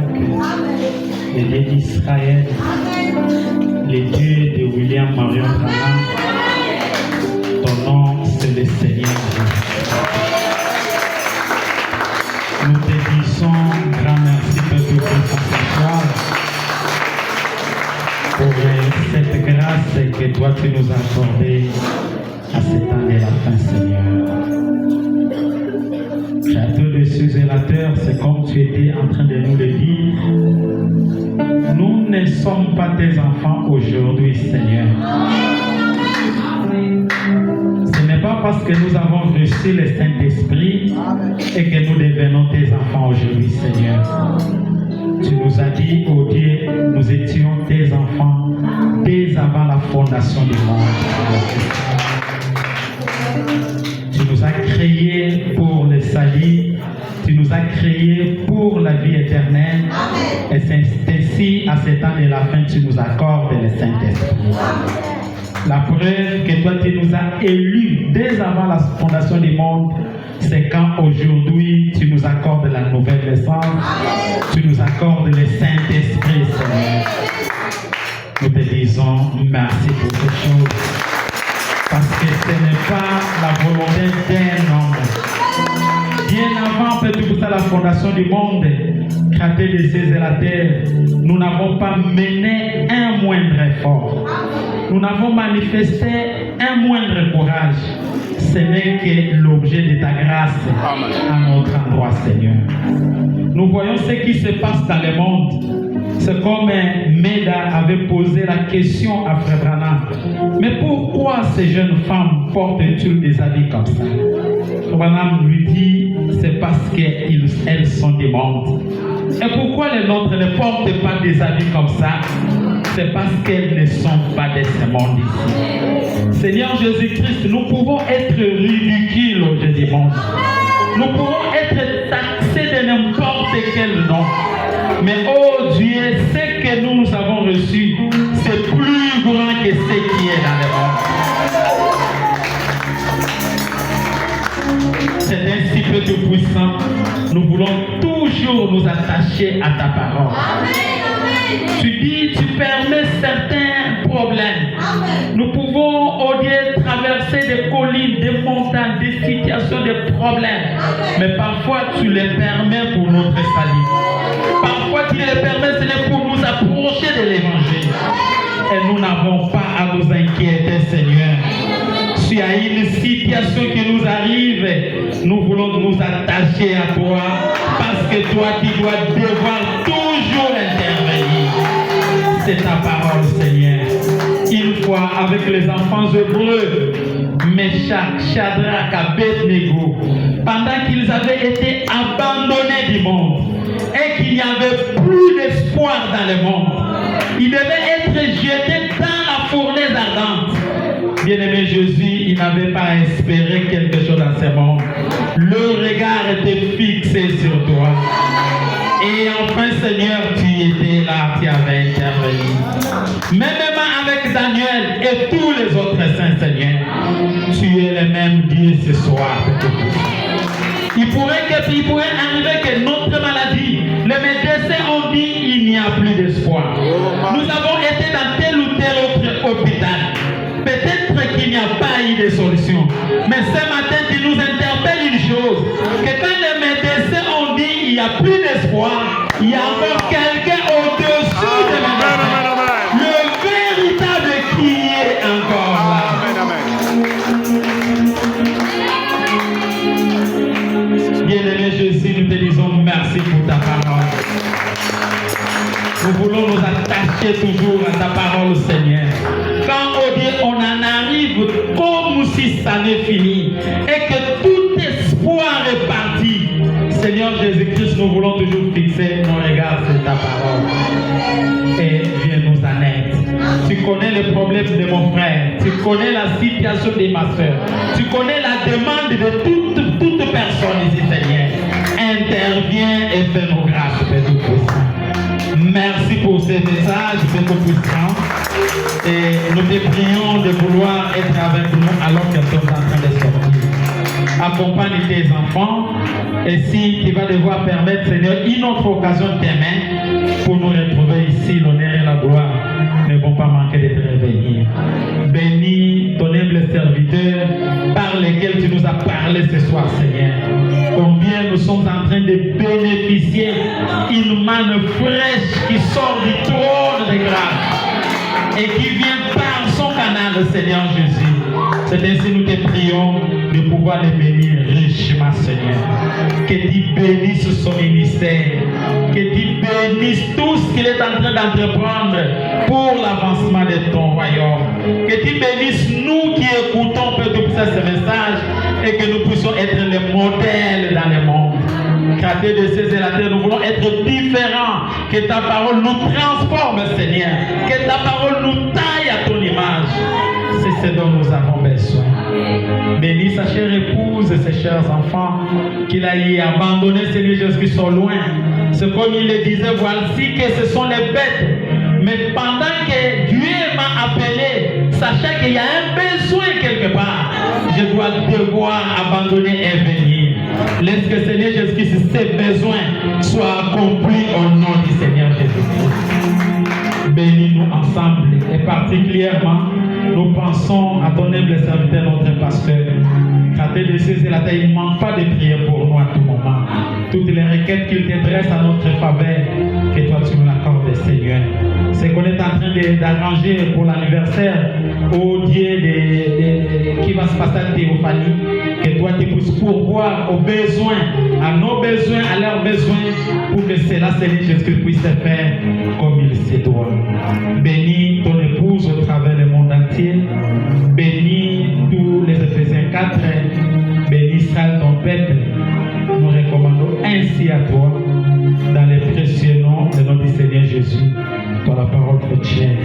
Speaker 4: d'Isaac, le Dieu d'Israël, le Dieu de William Marion Branham. Ton nom, c'est le Seigneur Jésus. Nous te disons grand merci, Peuple Saint-Sanctuaire, pour cette grâce que toi tu nous as accordée à cette année la fin, Seigneur. Créateur des cieux et la terre, c'est comme tu étais en train de nous le dire. Nous ne sommes pas tes enfants aujourd'hui, Seigneur. Ce n'est pas parce que nous avons reçu le Saint-Esprit et que nous devenons tes enfants aujourd'hui, Seigneur. Tu nous as dit, oh Dieu, nous étions tes enfants dès avant la fondation du monde. Tu nous as créés pour le salut. Tu nous as créés pour la vie éternelle. Et c'est ainsi, à cette année la fin, tu nous accordes le Saint-Esprit. La preuve que toi, tu nous as élus dès avant la fondation du monde, c'est quand aujourd'hui, tu nous accordes la nouvelle naissance. Tu nous accordes le Saint-Esprit, Seigneur. Nous te disons merci pour ces choses. Parce que ce n'est pas la volonté d'un homme. Bien avant, peut-être pour ça, la fondation du monde, créateur des cieux et la terre, nous n'avons pas mené un moindre effort. Nous n'avons manifesté un moindre courage. Ce n'est que l'objet de ta grâce à notre endroit, Seigneur. Nous voyons ce qui se passe dans le monde. C'est comme Meda avait posé la question à Frère Branham. Mais pourquoi ces jeunes femmes portent-elles des habits comme ça? Frère Branham lui dit, c'est parce qu'elles sont du monde. Et pourquoi les nôtres ne portent pas des habits comme ça? C'est parce qu'elles ne sont pas de ce monde ici. Seigneur Jésus-Christ, nous pouvons être ridicules au jeu du monde. Nous pouvons être taxés de n'importe quel nom. Mais oh Dieu, ce que nous avons reçu, c'est plus grand que ce qui est dans le monde. C'est ainsi que Dieu puissant, nous voulons toujours nous attacher à ta parole. Tu dis, tu permets certains problèmes. Nous pouvons, oh Dieu, traverser des collines, des montagnes, des situations, des problèmes. Mais parfois, tu les permets pour notre salut. Parfois, tu les permets, c'est pour nous approcher de l'évangile. Et nous n'avons pas à nous inquiéter, Seigneur. S'il y a une situation qui nous arrive, nous voulons nous attacher à toi. Parce que toi, tu dois devoir toujours intervenir. C'est ta parole, Seigneur. Une fois, avec les enfants hébreux, Meshach, Shadrach, Abednego, pendant qu'ils avaient été abandonnés du monde et qu'il n'y avait plus d'espoir dans le monde, ils devaient être jetés dans la fournaise ardente. Bien-aimé Jésus, il n'avait pas espéré quelque chose dans ce monde. Le regard était fixé sur toi. Et enfin, Seigneur, tu étais là, tu avais intervenu. Même avec Daniel et tous les autres saints, Seigneur, tu es le même Dieu ce soir. Il pourrait arriver que notre maladie, les médecins ont dit il n'y a plus d'espoir. Nous avons été dans tel ou tel autre hôpital. Peut-être qu'il n'y a pas eu de solution. Mais ce matin, tu nous interpelles une chose. Que quand les médecins ont dit il n'y a plus d'espoir, il y a encore quelqu'un au-dessus de la médecin. Le véritable qui est encore là. Bien-aimé Jésus, nous te disons merci pour ta parole. Nous voulons nous attacher toujours à ta parole, Seigneur. Quand oh Dieu, on en arrive comme si ça n'est fini et que tout espoir est parti. Seigneur Jésus-Christ, nous voulons toujours fixer nos regards sur ta parole. Et viens nous en aide. Tu connais les problèmes de mon frère. Tu connais la situation de ma soeur. Tu connais la demande de toute personne ici, Seigneur. Interviens et fais-nous grâce, Père Tout-Puissant. Merci pour ces messages, Père Tout-Puissant. Et nous te prions de vouloir être avec nous alors que nous sommes en train de sortir. accompagne tes enfants. Et si tu vas devoir permettre, Seigneur, une autre occasion de tes mains pour nous retrouver ici, l'honneur et la gloire ne vont pas manquer de te revenir. Bénis ton humble serviteur par lequel tu nous as parlé ce soir, Seigneur. Combien nous sommes en train de bénéficier une manne fraîche qui sort du trône de grâce et qui vient par son canal, Seigneur Jésus. C'est ainsi que nous te prions de pouvoir les bénir richement, Seigneur. Que tu bénisses son ministère, que tu bénisses tout ce qu'il est en train d'entreprendre pour l'avancement de ton royaume. Que tu bénisses nous qui écoutons Père Tout-Puissant ce message et que nous puissions être les modèles dans le monde. Créateur de ces et la terre, nous voulons être différents. Que ta parole nous transforme, Seigneur. Que ta parole nous taille à ton image. C'est ce dont nous avons besoin. Bénis sa chère épouse et ses chers enfants qu'il a y abandonné, Seigneur Jésus, qui sont loin. C'est comme il le disait, voici que ce sont les bêtes. Mais pendant que Dieu m'a appelé, sachant qu'il y a un besoin quelque part, je dois devoir abandonner et venir. Laisse que Seigneur Jésus-Christ, ces besoins soient accomplis au nom du Seigneur Jésus-Christ. Bénis-nous ensemble et particulièrement, nous pensons à ton humble serviteur, notre pasteur. Créateur de cieux et la terre, il ne manque pas de prier pour nous à tout moment. Toutes les requêtes qu'il te dresse à notre faveur, que toi tu nous l'accordes, Seigneur. C'est qu'on est en train d'arranger pour l'anniversaire au Dieu qui va se passer à Théophanie. Que toi tu puisses pourvoir aux besoins, à nos besoins, à leurs besoins, pour que cela, Seigneur Jésus, puisse se faire comme il se doit. Bénis ton épouse au travers du monde entier. Bénis tous les Éphésiens 4. Bénis Saint ton peuple. Nous recommandons ainsi à toi, dans les précieux noms de notre Seigneur Jésus, toi la parole chrétienne.